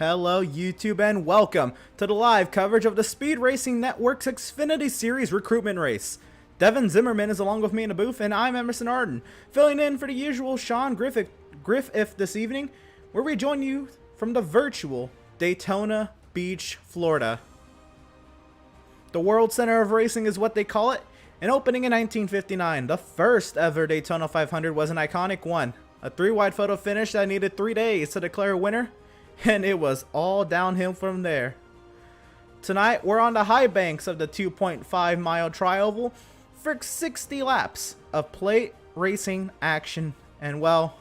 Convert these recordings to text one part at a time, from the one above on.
Hello YouTube and welcome to the live coverage of the Speed Racing Network's Xfinity Series recruitment race. Devin Zimmerman is along with me in the booth and I'm Emerson Arden, filling in for the usual Sean Griffith this evening, where we join you from the virtual Daytona Beach, Florida. The World Center of Racing is what they call it, and opening in 1959, the first ever Daytona 500 was an iconic one. A 3-wide photo finish that needed 3 days to declare a winner, and it was all downhill from there. Tonight, we're on the high banks of the 2.5-mile tri-oval for 60 laps of plate racing action. And well,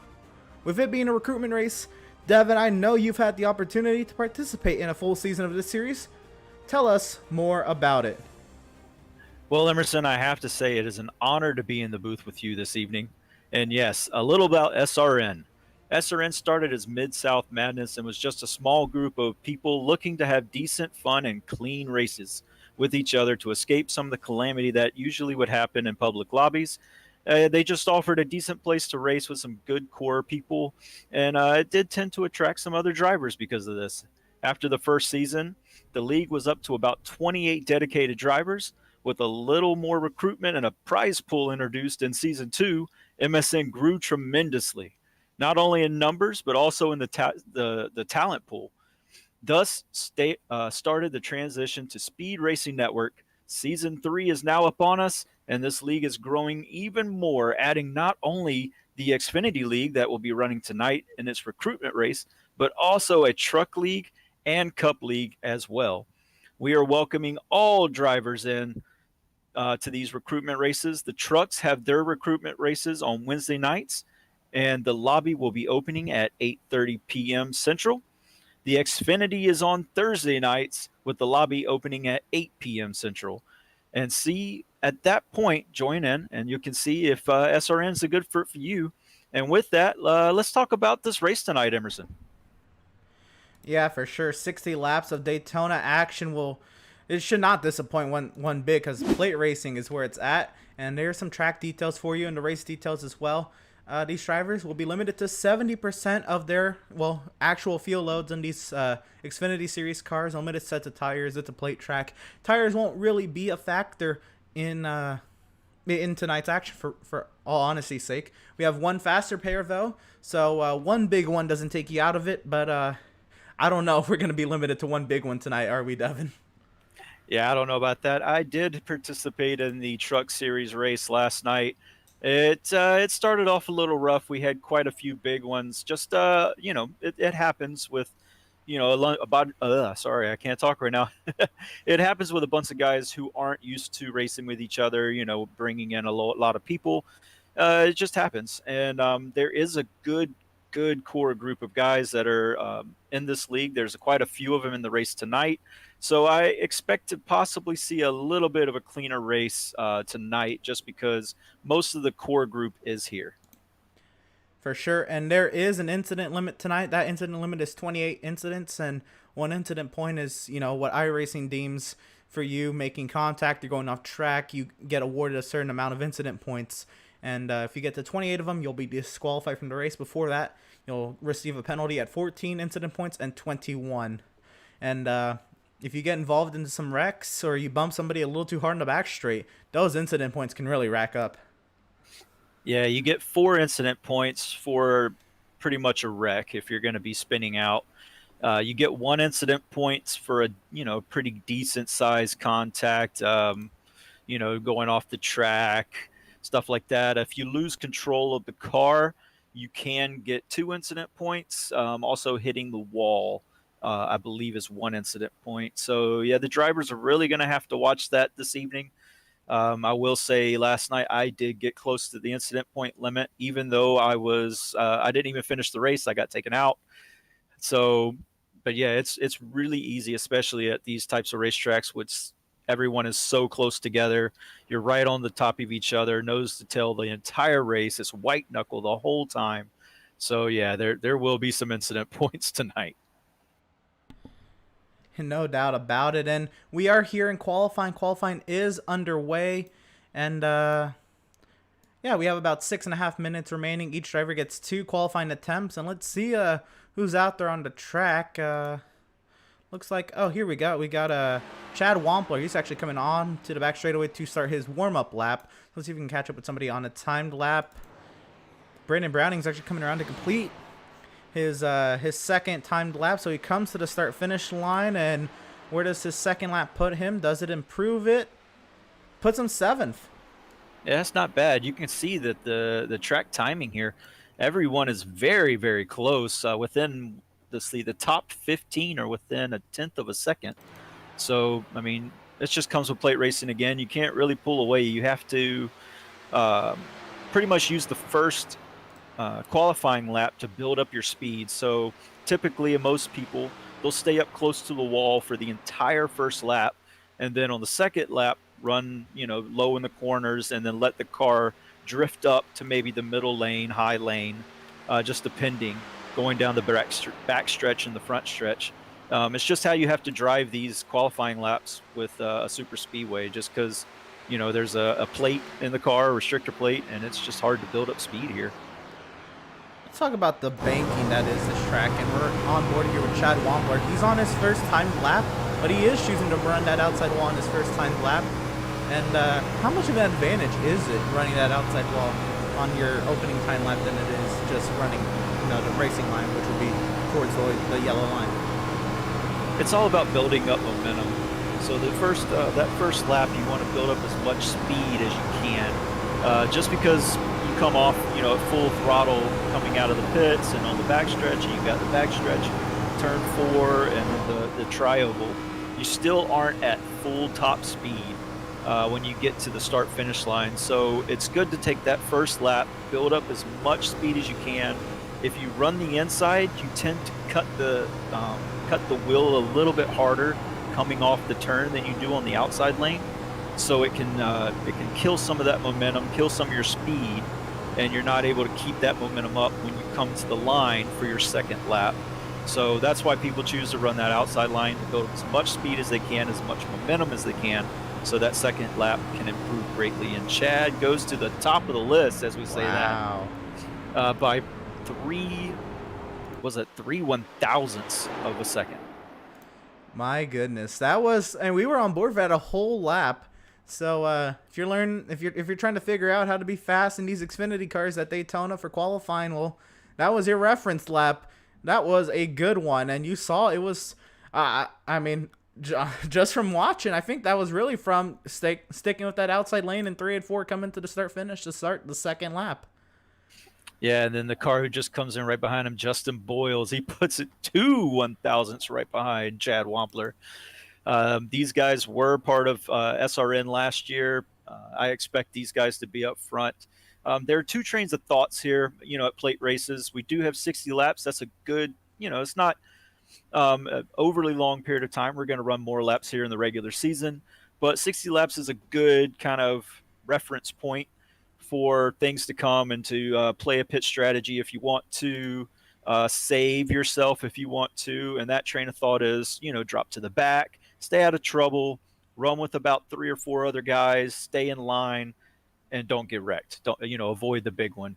with it being a recruitment race, Devin, I know you've had the opportunity to participate in a full season of this series. Tell us more about it. Well, Emerson, I have to say it is an honor to be in the booth with you this evening. And yes, a little about SRN. SRN started as Mid-South Madness and was just a small group of people looking to have decent fun and clean races with each other to escape some of the calamity that usually would happen in public lobbies. They just offered a decent place to race with some good core people, and it did tend to attract some other drivers because of this. After the first season, the league was up to about 28 dedicated drivers. With a little more recruitment and a prize pool introduced in Season 2, MSN grew tremendously, not only in numbers, but also in the talent pool. Thus, started the transition to Speed Racing Network. Season 3 is now upon us, and this league is growing even more, adding not only the Xfinity League that will be running tonight in its recruitment race, but also a truck league and cup league as well. We are welcoming all drivers in to these recruitment races. The trucks have their recruitment races on Wednesday nights, and the lobby will be opening at 8:30 p.m. Central. The Xfinity is on Thursday nights, with the lobby opening at 8 p.m. Central. And see, at that point, join in, and you can see if SRN is a good fit for you. And with that, let's talk about this race tonight, Emerson. Yeah, for sure. 60 laps of Daytona action it should not disappoint one bit, because plate racing is where it's at, and there's some track details for you and the race details as well. These drivers will be limited to 70% of their actual fuel loads in these Xfinity Series cars. Unlimited sets of tires. It's a plate track. Tires won't really be a factor in tonight's action, for all honesty's sake. We have one faster pair though, so one big one doesn't take you out of it. But I don't know if we're going to be limited to one big one tonight, are we, Devin? Yeah, I don't know about that. I did participate in the Truck Series race last night. It started off a little rough. We had quite a few big ones. Just it happens with, sorry, I can't talk right now. It happens with a bunch of guys who aren't used to racing with each other. Bringing in a lot of people. It just happens, and there is a good core group of guys that are in this league. There's quite a few of them in the race tonight. So I expect to possibly see a little bit of a cleaner race tonight, just because most of the core group is here. For sure, and there is an incident limit tonight. That incident limit is 28 incidents, and one incident point is, what iRacing deems for you making contact. You're going off track. You get awarded a certain amount of incident points, and if you get to 28 of them, you'll be disqualified from the race. Before that, you'll receive a penalty at 14 incident points and 21. And if you get involved into some wrecks or you bump somebody a little too hard in the back straight, those incident points can really rack up. Yeah, you get 4 incident points for pretty much a wreck if you're going to be spinning out. You get 1 incident points for a pretty decent size contact, going off the track, stuff like that. If you lose control of the car, you can get 2 incident points. Also hitting the wall, I believe, is 1 incident point. So yeah, the drivers are really going to have to watch that this evening. I will say last night I did get close to the incident point limit, even though I didn't even finish the race. I got taken out. So, but yeah, it's really easy, especially at these types of racetracks, which everyone is so close together. You're right on the top of each other, nose to tail the entire race. It's white knuckle the whole time. So yeah, there will be some incident points tonight. No doubt about it. And we are here in qualifying. Qualifying is underway. And yeah, we have about 6.5 minutes remaining. Each driver gets 2 qualifying attempts. And let's see who's out there on the track. Looks like, oh, here we got Chad Wampler. He's actually coming on to the back straightaway to start his warm-up lap. Let's see if we can catch up with somebody on a timed lap. Brandon Browning's actually coming around to complete his second timed lap, so he comes to the start-finish line, and where does his second lap put him? Does it improve it? Puts him 7th. Yeah, that's not bad. You can see that the track timing here, everyone is very, very close. Within the top 15 are within a tenth of a second. So, I mean, it just comes with plate racing again. You can't really pull away. You have to um, pretty much use the first qualifying lap to build up your speed. So typically, most people, they'll stay up close to the wall for the entire first lap, and then on the second lap, run low in the corners, and then let the car drift up to maybe the middle lane, high lane, just depending, going down the back stretch and the front stretch. It's just how you have to drive these qualifying laps with a super speedway, just because there's a plate in the car, a restrictor plate, and it's just hard to build up speed here. Let's talk about the banking that is this track, and we're on board here with Chad Wampler. He's on his first timed lap, but he is choosing to run that outside wall on his first timed lap. And how much of an advantage is it running that outside wall on your opening time lap than it is just running the racing line, which would be towards the yellow line? It's all about building up momentum. So that first lap, you want to build up as much speed as you can. Just because you come off, at full throttle coming out of the pits and on the backstretch, and you've got the backstretch, turn 4, and then the tri-oval, you still aren't at full top speed when you get to the start-finish line. So it's good to take that first lap, build up as much speed as you can. If you run the inside, you tend to cut the wheel a little bit harder coming off the turn than you do on the outside lane. So it can kill some of that momentum, kill some of your speed, and you're not able to keep that momentum up when you come to the line for your second lap. So that's why people choose to run that outside line, to build as much speed as they can, as much momentum as they can, so that second lap can improve greatly. And Chad goes to the top of the list, as we say that, by 3/1000ths of a second. My goodness, that was, and we were on board for that a whole lap. So if you're trying to figure out how to be fast in these Xfinity cars at Daytona for qualifying, well, that was your reference lap. That was a good one, and you saw it was. Just from watching, I think that was really from sticking with that outside lane in 3 and 4, coming to the start finish to start the second lap. Yeah, and then the car who just comes in right behind him, Justin Boyles, he puts it 2/1000ths right behind Chad Wampler. These guys were part of SRN last year. I expect these guys to be up front. There are two trains of thoughts here, at plate races. We do have 60 laps. That's a good, it's not an overly long period of time. We're going to run more laps here in the regular season, but 60 laps is a good kind of reference point for things to come, and to play a pit strategy if you want to, save yourself if you want to. And that train of thought is, drop to the back, stay out of trouble, run with about 3 or 4 other guys, stay in line, and don't get wrecked. Don't, avoid the big one.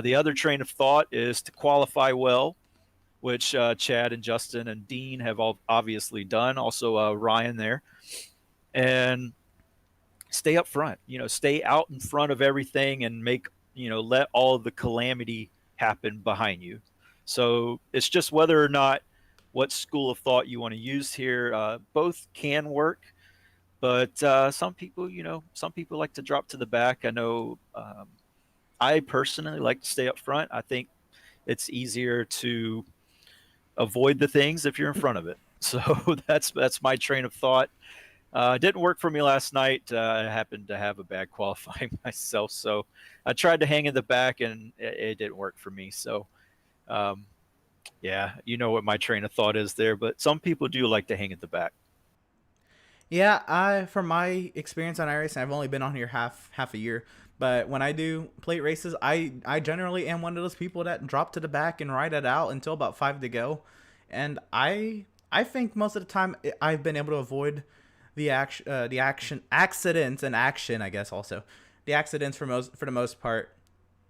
The other train of thought is to qualify well, which Chad and Justin and Dean have all obviously done. Also Ryan there. And stay up front, stay out in front of everything, and let all of the calamity happen behind you. So it's just whether or not what school of thought you want to use here. Both can work, but some people like to drop to the back. I know I personally like to stay up front. I think it's easier to avoid the things if you're in front of it. So that's my train of thought. Didn't work for me last night. I happened to have a bad qualifying myself, so I tried to hang in the back, and it didn't work for me. So, yeah, you know what my train of thought is there, but some people do like to hang at the back. Yeah, from my experience on iRacing, I've only been on here half a year, but when I do plate races, I generally am one of those people that drop to the back and ride it out until about 5 to go, and I think most of the time I've been able to avoid the accidents and action, I guess, also the accidents for the most part.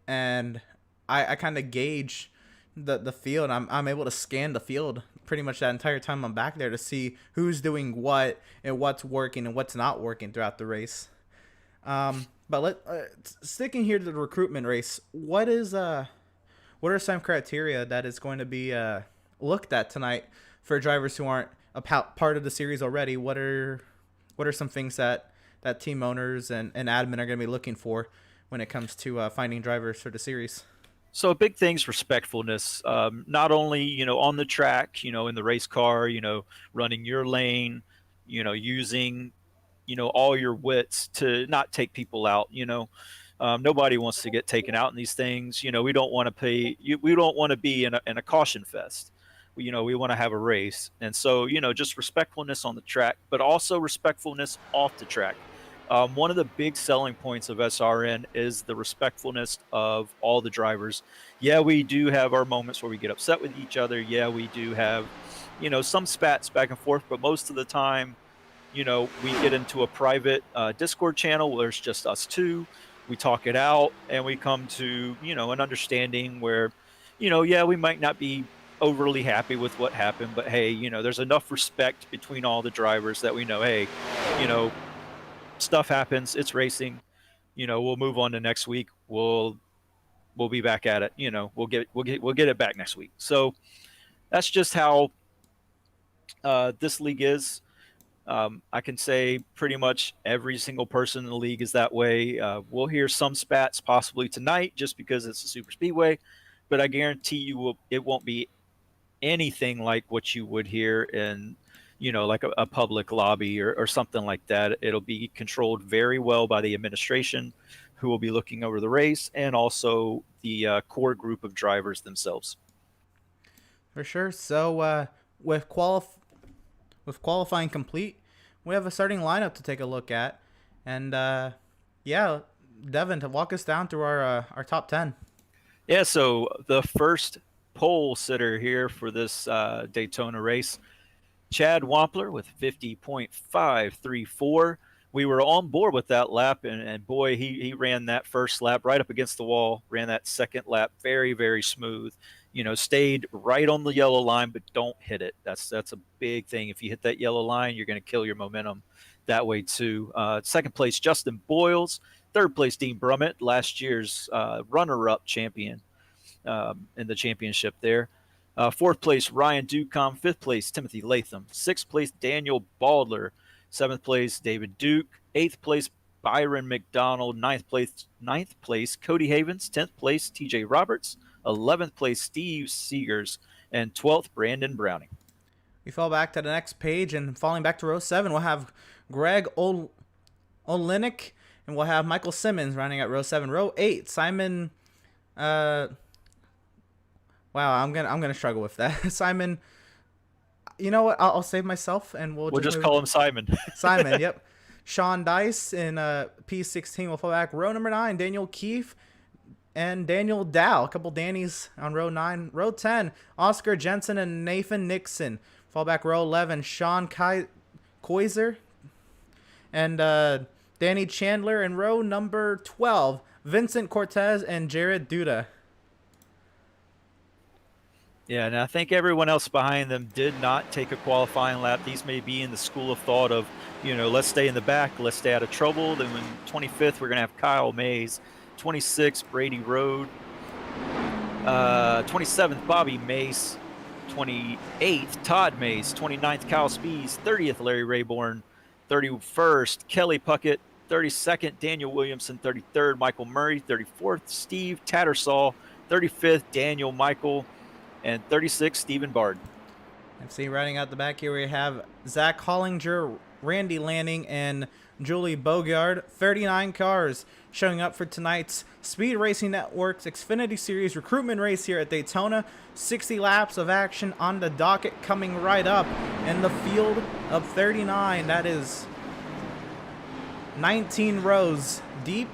And I kind of gauge the field. I'm able to scan the field pretty much that entire time I'm back there to see who's doing what and what's working and what's not working throughout the race. But sticking here to the recruitment race, what are some criteria that is going to be looked at tonight for drivers who aren't a part of the series already? What are some things that team owners and admin are going to be looking for when it comes to finding drivers for the series? So a big thing's respectfulness, not only, on the track, in the race car, running your lane, using, all your wits to not take people out. Nobody wants to get taken out in these things. We don't want to we don't want to be in a caution fest. We want to have a race. And so, just respectfulness on the track, but also respectfulness off the track. One of the big selling points of SRN is the respectfulness of all the drivers. Yeah, we do have our moments where we get upset with each other. Yeah, we do have, some spats back and forth, but most of the time, we get into a private Discord channel where it's just us two. We talk it out and we come to, an understanding where, yeah, we might not be overly happy with what happened, but hey, there's enough respect between all the drivers that we know, hey, you know, stuff happens. It's racing. We'll move on to next week. We'll be back at it. We'll get it back next week. So that's just how this league is. I can say pretty much every single person in the league is that way. We'll hear some spats possibly tonight just because it's a super speedway, but I guarantee you it won't be anything like what you would hear in like a public lobby or something like that. It'll be controlled very well by the administration, who will be looking over the race, and also the core group of drivers themselves. For sure. So with qualifying complete, we have a starting lineup to take a look at, and yeah, Devin, to walk us down through our top 10. Yeah. So the first pole sitter here for this Daytona race, Chad Wampler with 50.534. We were on board with that lap, and boy, he ran that first lap right up against the wall, ran that second lap very, very smooth. Stayed right on the yellow line, but don't hit it. That's a big thing. If you hit that yellow line, you're going to kill your momentum that way too. Second place, Justin Boyles. Third place, Dean Brummett, last year's runner-up champion in the championship there. Fourth place, Ryan Ducombe. Fifth place, Timothy Latham. Sixth place, Daniel Baldler. Seventh place, David Duke. Eighth place, Byron McDonald. Ninth place, Cody Havens. 10th place, TJ Roberts. 11th place, Steve Seegers. And 12th, Brandon Browning. We fall back to the next page, and falling back to row 7, we'll have Greg Olenek, and we'll have Michael Simmons running at row 7. Row 8, Simon... Wow, I'm gonna struggle with that. Simon, you know what? I'll save myself, and we'll just call him Simon. Simon, yep. Sean Dice in P16 will fall back. Row number 9, Daniel Keefe and Daniel Dow. A couple Dannies on row 9. Row 10, Oscar Jensen and Nathan Nixon. Fall back row 11, Sean Koiser and Danny Chandler. In row number 12, Vincent Cortez and Jared Duda. Yeah, and I think everyone else behind them did not take a qualifying lap. These may be in the school of thought of, let's stay in the back, let's stay out of trouble. Then in 25th, we're going to have Kyle Mays. 26th, Brady Road. 27th, Bobby Mace. 28th, Todd Mays. 29th, Kyle Spees. 30th, Larry Rayborn. 31st, Kelly Puckett. 32nd, Daniel Williamson. 33rd, Michael Murray. 34th, Steve Tattersall. 35th, Daniel Michael. And 36, Stephen Bard. And see, riding out the back here, we have Zach Hollinger, Randy Lanning, and Julie Bogard. 39 cars showing up for tonight's Speed Racing Network's Xfinity Series recruitment race here at Daytona. 60 laps of action on the docket coming right up. In the field of 39, that is 19 rows deep,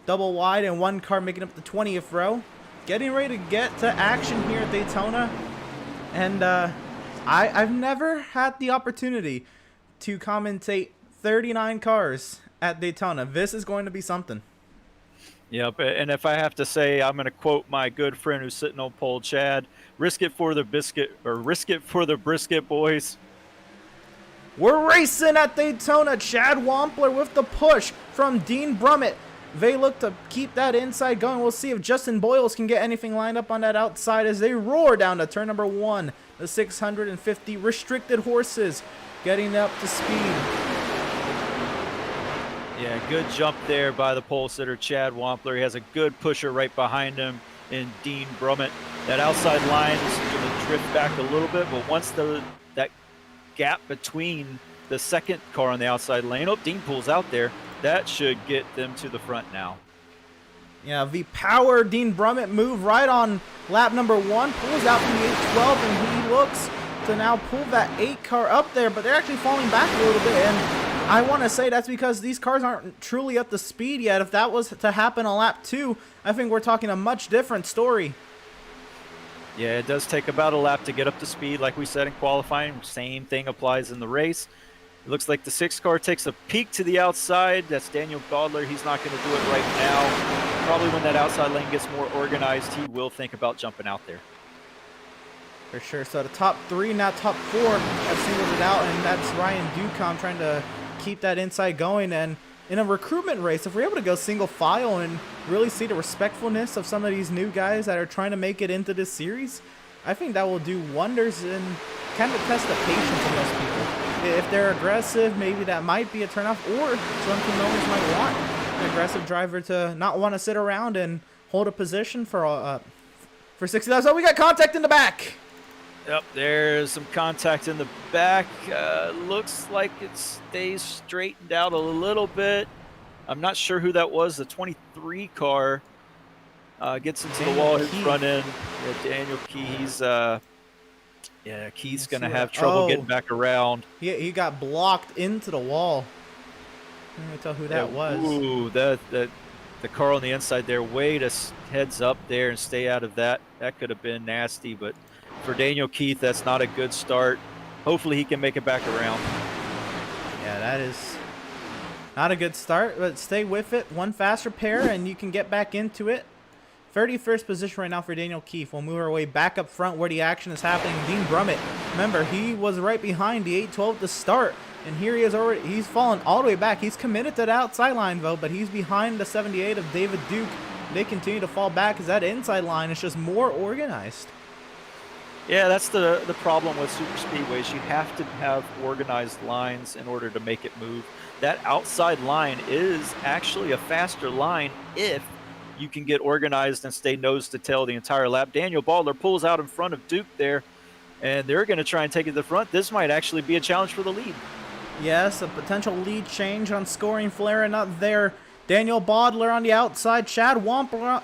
double wide, and one car making up the 20th row. Getting ready to get to action here at Daytona, and I've never had the opportunity to commentate 39 cars at Daytona. This is going to be something. Yep, and if I have to say, I'm going to quote my good friend who's sitting on pole, Chad, risk it for the biscuit, or risk it for the brisket, boys. We're racing at Daytona. Chad Wampler with the push from Dean Brummett. They look to keep that inside going. We'll see if Justin Boyles can get anything lined up on that outside as they roar down to turn number 1. The 650 restricted horses getting up to speed. Yeah, good jump there by the pole sitter, Chad Wampler. He has a good pusher right behind him in Dean Brummett. That outside line is going to drift back a little bit, but once that gap between the second car on the outside lane, Dean pulls out there. That should get them to the front now. Yeah, the power Dean Brummett move right on lap number 1. Pulls out from the 812, and he looks to now pull that 8 car up there, but they're actually falling back a little bit. And I want to say that's because these cars aren't truly up to speed yet. If that was to happen on lap 2, I think we're talking a much different story. Yeah, it does take about a lap to get up to speed, like we said in qualifying. Same thing applies in the race. It looks like the 6 car takes a peek to the outside. That's Daniel Godler. He's not going to do it right now. Probably when that outside lane gets more organized, he will think about jumping out there. For sure. So the top 3, now top 4 have singled it out, and that's Ryan Ducombe trying to keep that inside going. And in a recruitment race, if we're able to go single file and really see the respectfulness of some of these new guys that are trying to make it into this series, I think that will do wonders and kind of test the patience of most people. If they're aggressive, maybe that might be a turnoff, or some team owners might want an aggressive driver to not want to sit around and hold a position for 60,000. So we got contact in the back. Yep, there's some contact in the back. Looks like it stays straightened out a little bit. I'm not sure who that was. The 23 car gets into the wall, his front end. Yeah, Daniel Keyes. Yeah, Keyes going to have trouble getting back around. He got blocked into the wall. Let me tell who that was. Ooh, the car on the inside there. Way to heads up there and stay out of that. That could have been nasty, but for Daniel Keith, that's not a good start. Hopefully he can make it back around. Yeah, that is not a good start, but stay with it. One fast repair, and you can get back into it. 31st position right now for Daniel Keith. We'll move our way back up front where the action is happening. Dean Brummett, remember, he was right behind the 812 to start, and here he is already. He's fallen all the way back. He's committed to the outside line, though, but he's behind the 78 of David Duke. They continue to fall back because that inside line is just more organized. Yeah, that's the problem with super speedways. You have to have organized lines in order to make it move. That outside line is actually a faster line if you can get organized and stay nose to tail the entire lap. Daniel Baldler pulls out in front of Duke there, and they're going to try and take it to the front. This might actually be a challenge for the lead. Yes, a potential lead change on scoring flare, not there. Daniel Bodler on the outside, Chad Wampler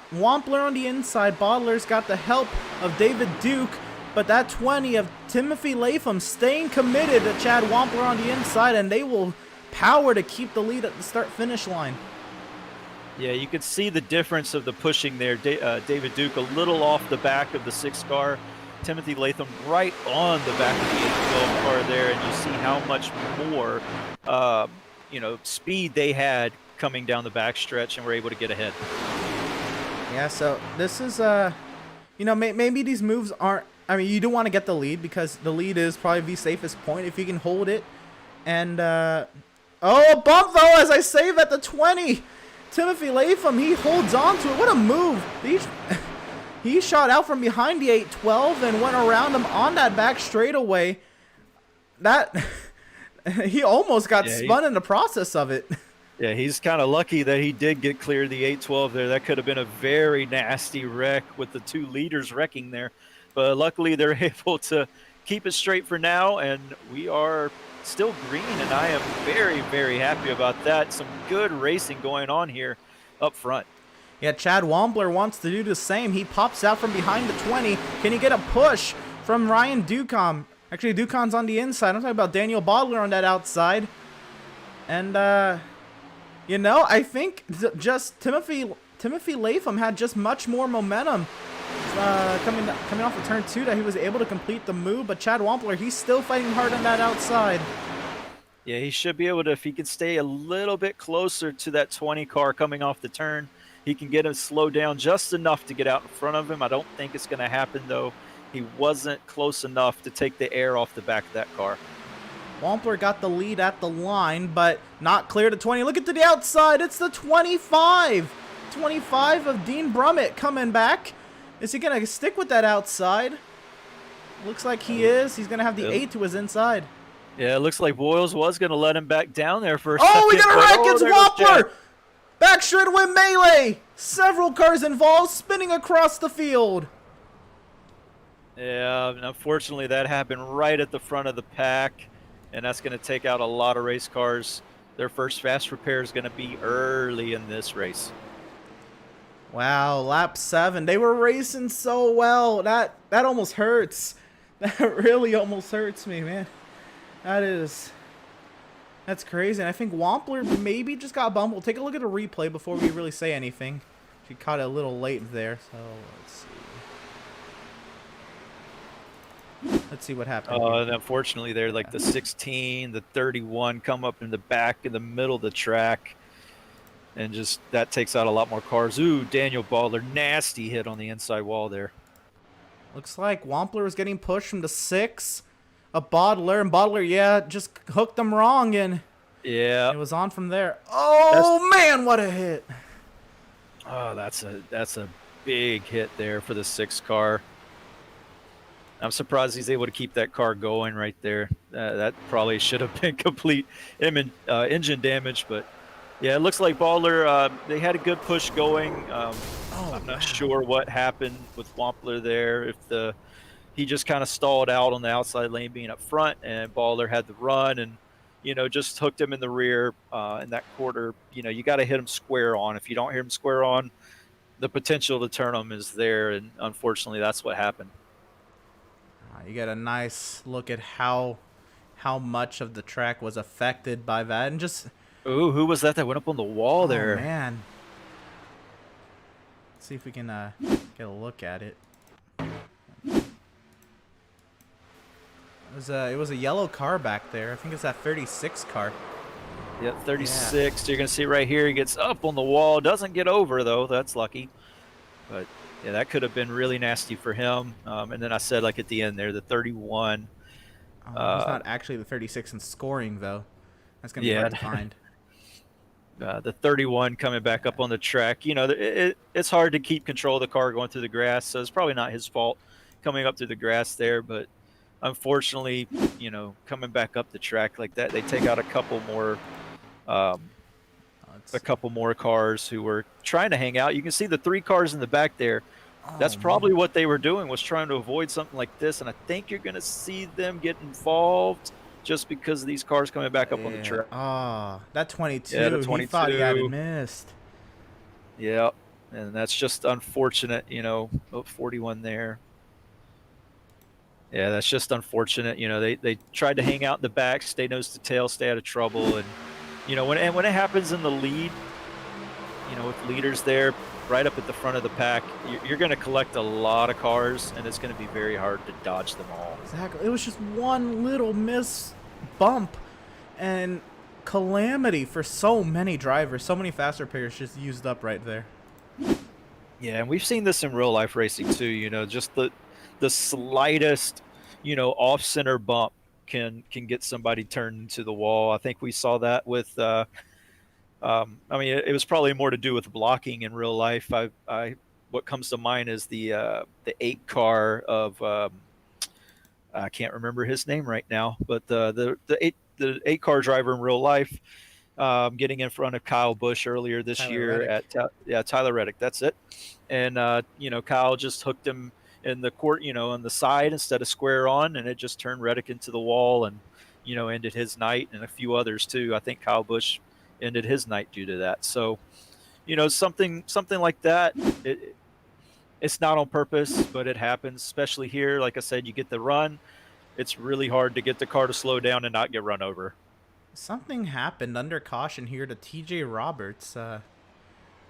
on the inside. Bodler's got the help of David Duke, but that 20 of Timothy Latham staying committed to Chad Wampler on the inside, and they will power to keep the lead at the start-finish line. Yeah, you could see the difference of the pushing there. David Duke a little off the back of the 6 car. Timothy Latham right on the back of the 812 car there, and you see how much more speed they had coming down the backstretch and were able to get ahead. Yeah, so this is maybe these moves aren't, I mean, you do want to get the lead because the lead is probably the safest point if you can hold it. And a bump though as I save at the 20. Timothy Latham, he holds on to it. What a move. He shot out from behind the 812 and went around him on that back straightaway. That he almost got spun in the process of it. Yeah, he's kind of lucky that he did get clear of the 812 there. That could have been a very nasty wreck with the 2 leaders wrecking there. But luckily they're able to keep it straight for now, and we are still green, and I am very, very happy about that. Some good racing going on here up front. Yeah, Chad Wampler wants to do the same. He pops out from behind the 20. Can he get a push from Ryan Ducombe? Actually, Ducombe's on the inside. I'm talking about Daniel Bodler on that outside. And, I think just Timothy Latham had just much more momentum coming off of turn 2 that he was able to complete the move. But Chad Wampler, he's still fighting hard on that outside. Yeah, he should be able to, if he can stay a little bit closer to that 20 car coming off the turn, he can get him slowed down just enough to get out in front of him. I don't think it's going to happen, though. He wasn't close enough to take the air off the back of that car. Wampler got the lead at the line, but not clear to 20. Look at to the outside. It's the 25. 25 of Dean Brummett coming back. Is he going to stick with that outside? Looks like he is. He's going to have the 8 to his inside. Yeah, it looks like Boyles was going to let him back down there for a second. Oh, we got a wreck. It's Wampler. Jack. Back straightaway melee. Several cars involved, spinning across the field. Yeah, unfortunately, that happened right at the front of the pack, and that's going to take out a lot of race cars. Their first fast repair is going to be early in this race. Wow, lap 7. They were racing so well. That almost hurts. That really almost hurts me, man. That's crazy. And I think Wampler maybe just got bumped. We'll take a look at the replay before we really say anything. She caught it a little late there, so let's see what happened. And unfortunately, they're like the 16, the 31 come up in the back, in the middle of the track. And just that takes out a lot more cars. Ooh, Daniel Baldler, nasty hit on the inside wall there. Looks like Wampler was getting pushed from the 6. A Bodler, and Bodler, yeah, just hooked them wrong, and yeah, it was on from there. Oh, man, what a hit. Oh, that's a big hit there for the 6 car. I'm surprised he's able to keep that car going right there. That probably should have been complete engine damage, but yeah, it looks like Baldler, they had a good push going. I'm not sure what happened with Wampler there. If he just kind of stalled out on the outside lane being up front, and Baldler had the run and, just hooked him in the rear in that quarter. You got to hit him square on. If you don't hit him square on, the potential to turn him is there, and unfortunately that's what happened. You get a nice look at how much of the track was affected by that, and just... Ooh, who was that went up on the wall there? Oh, man. Let's see if we can get a look at it. It was a yellow car back there. I think it's that 36 car. Yeah, 36. Yeah. So you're going to see right here, he gets up on the wall. Doesn't get over, though. That's lucky. But, yeah, that could have been really nasty for him. And then I said, like, at the end there, the 31. He's not actually the 36 in scoring, though. That's going to be hard to find. The 31 coming back up on the track. It's hard to keep control of the car going through the grass, so it's probably not his fault coming up through the grass there. But unfortunately, coming back up the track like that, they take out a couple more cars who were trying to hang out. You can see the 3 cars in the back there. That's probably what they were doing, was trying to avoid something like this. And I think you're going to see them get involved just because of these cars coming back up on the track. That 22, yeah, the 22. He thought he had missed. Yeah, and that's just unfortunate, 41 there. Yeah, that's just unfortunate. They tried to hang out in the back, stay nose to tail, stay out of trouble. And, when it happens in the lead, with leaders there right up at the front of the pack, you're going to collect a lot of cars, and it's going to be very hard to dodge them all. Exactly. It was just one little miss bump and calamity for so many drivers. So many fast repairs just used up right there. Yeah, and we've seen this in real life racing too. Just the slightest, off-center bump can get somebody turned into the wall. I think we saw that with it was probably more to do with blocking in real life. What comes to mind is the 8 car of I can't remember his name right now, but the 8 car driver in real life, getting in front of Kyle Busch earlier this year at Tyler Reddick. That's it. And Kyle just hooked him in the court, on the side instead of square on, and it just turned Reddick into the wall and ended his night, and a few others too. I think Kyle Busch ended his night due to that. So, something like that. It's not on purpose, but it happens, especially here. Like I said, you get the run. It's really hard to get the car to slow down and not get run over. Something happened under caution here to TJ Roberts. The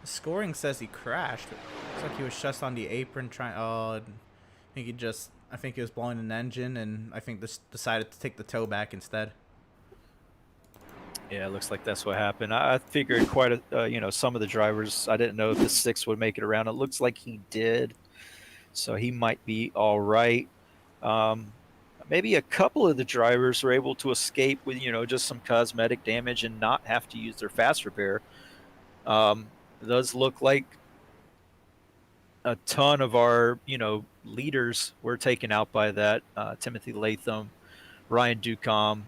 scoring says he crashed. Looks like he was just on the apron trying. I think he was blowing an engine, and I think this decided to take the tow back instead. Yeah, it looks like that's what happened. I figured quite some of the drivers. I didn't know if the six would make it around. It looks like he did, so he might be all right. Um, Maybe a couple of the drivers were able to escape with just some cosmetic damage and not have to use their fast repair. It does look like a ton of our leaders were taken out by that. Timothy Latham, Ryan Ducombe,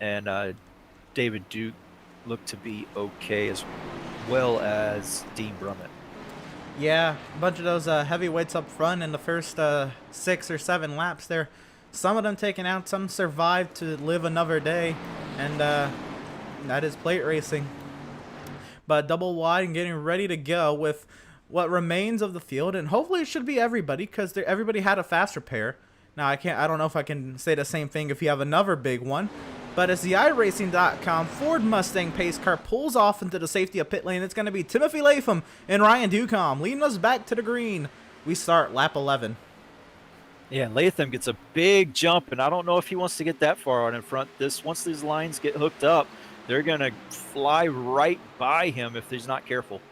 and David Duke look to be okay, as well as Dean Brummett. Yeah, a bunch of those heavyweights up front in the first 6 or 7 laps there. Some of them taken out, some survived to live another day, and that is plate racing. But double wide and getting ready to go with what remains of the field, and hopefully it should be everybody because everybody had a fast repair. Now I don't know if I can say the same thing if you have another big one. But as the iRacing.com Ford Mustang pace car pulls off into the safety of pit lane, it's going to be Timothy Latham and Ryan Ducombe leading us back to the green. We start lap 11. Yeah, Latham gets a big jump, and I don't know if he wants to get that far out in front. Once these lines get hooked up, they're going to fly right by him if he's not careful.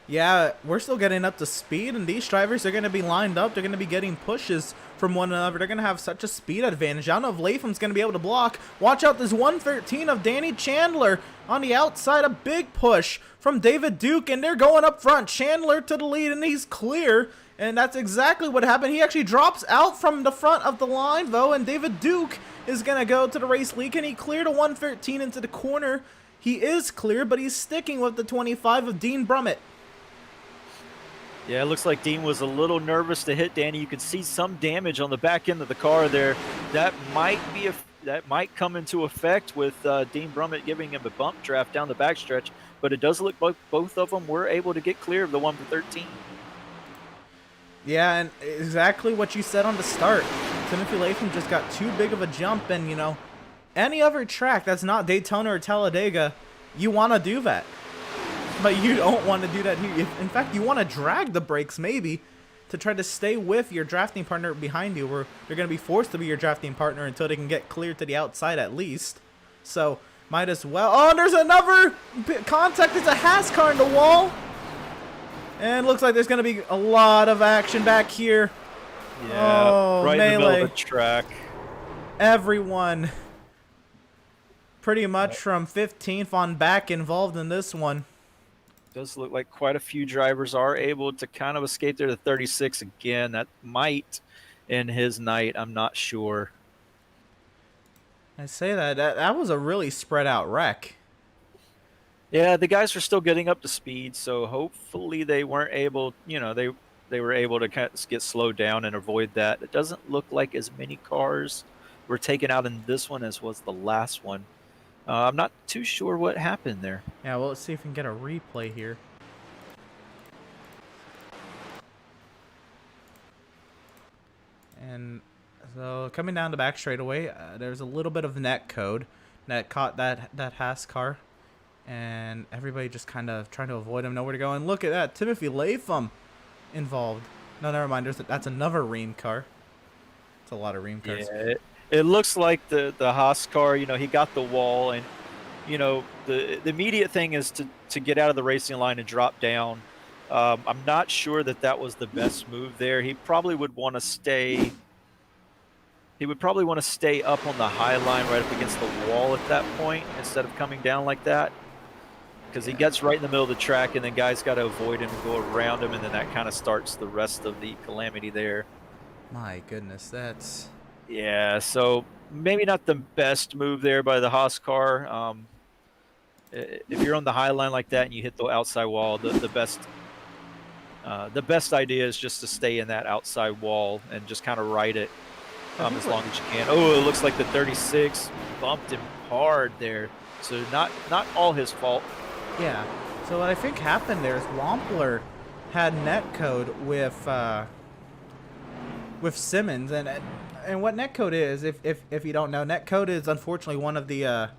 Yeah, we're still getting up to speed, and these drivers are going to be lined up. They're going to be getting pushes from one another. They're going to have such a speed advantage. I don't know if Latham's going to be able to block. Watch out, this 113 of Danny Chandler on the outside. A big push from David Duke, and they're going up front. Chandler to the lead, and he's clear. And that's exactly what happened. He actually drops out from the front of the line, though, and David Duke is going to go to the race lead. Can he clear the 113 into the corner? He is clear, but he's sticking with the 25 of Dean Brummett. Yeah, it looks like Dean was a little nervous to hit Danny. You can see some damage on the back end of the car there. That might come into effect with Dean Brummett giving him a bump draft down the backstretch. But it does look like both of them were able to get clear of the 1 for 13. Yeah, and exactly what you said on the start. Timothy Latham just got too big of a jump, and any other track that's not Daytona or Talladega, you want to do that. But you don't want to do that here. In fact, you want to drag the brakes maybe to try to stay with your drafting partner behind you, where they're going to be forced to be your drafting partner until they can get clear to the outside at least. So, might as well. Oh, there's another contact. There's a Haas car in the wall. And looks like there's going to be a lot of action back here. Yeah, right melee. in the middle of the track. Everyone pretty much from 15th on back involved in this one. Does look like quite a few drivers are able to kind of escape there to 36 again. That might end his night. I'm not sure. I say that was a really spread out wreck. Yeah, the guys are still getting up to speed, so hopefully they weren't able, they were able to kind of get slowed down and avoid that. It doesn't look like as many cars were taken out in this one as was the last one. I'm not too sure what happened there. Yeah, well, let's see if we can get a replay here. And so coming down the back straightaway, there's a little bit of net code that caught that Haas car. And everybody just kind of trying to avoid him, nowhere to go. And look at that, Timothy Latham involved. No, never mind. That's another Ream car. It's a lot of Ream cars. Yeah, it looks like the Haas car, he got the wall, and the immediate thing is to get out of the racing line and drop down. I'm not sure that was the best move there. He probably would want to stay. He would probably want to stay up on the high line right up against the wall at that point instead of coming down like that, because he gets right in the middle of the track, and then guys got to avoid him and go around him, and then that kind of starts the rest of the calamity there. My goodness, that's... Yeah, so maybe not the best move there by the Haas car. If you're on the high line like that and you hit the outside wall, the best idea is just to stay in that outside wall and just kind of ride it as long as you can. Oh, it looks like the 36 bumped him hard there. So not all his fault. Yeah. So what I think happened there is Wampler had netcode with Simmons, and what netcode is, if you don't know, netcode is unfortunately one of the